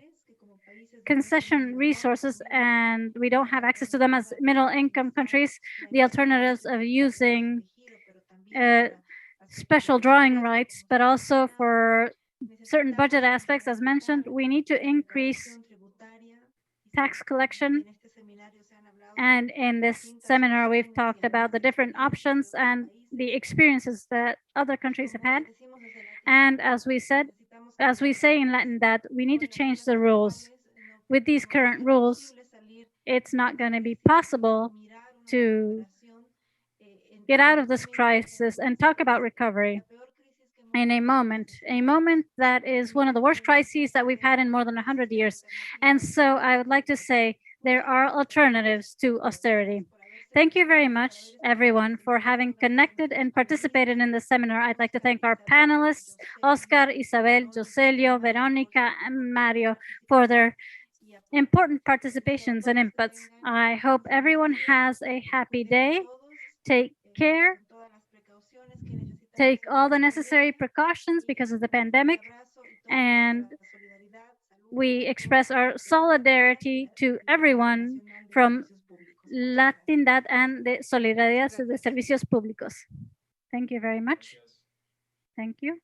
Speaker 2: concession resources and we don't have access to them as middle income countries, the alternatives of using special drawing rights, but also for certain budget aspects, as mentioned, we need to increase tax collection. And in this seminar, we've talked about the different options and the experiences that other countries have had. And as we say in Latindadd, we need to change the rules. With these current rules, it's not going to be possible to get out of this crisis and talk about recovery in a moment that is one of the worst crises that we've had in more than 100 years. And so I would like to say there are alternatives to austerity. Thank you very much, everyone, for having connected and participated in the seminar. I'd like to thank our panelists, Oscar, Isabel, Jocelio, Verónica, and Mario, for their important participations and inputs. I hope everyone has a happy day. Take care. Take all the necessary precautions because of the pandemic. And we express our solidarity to everyone from Latindadd and the Solidaridad de Servicios Públicos. Thank you very much. Thank you.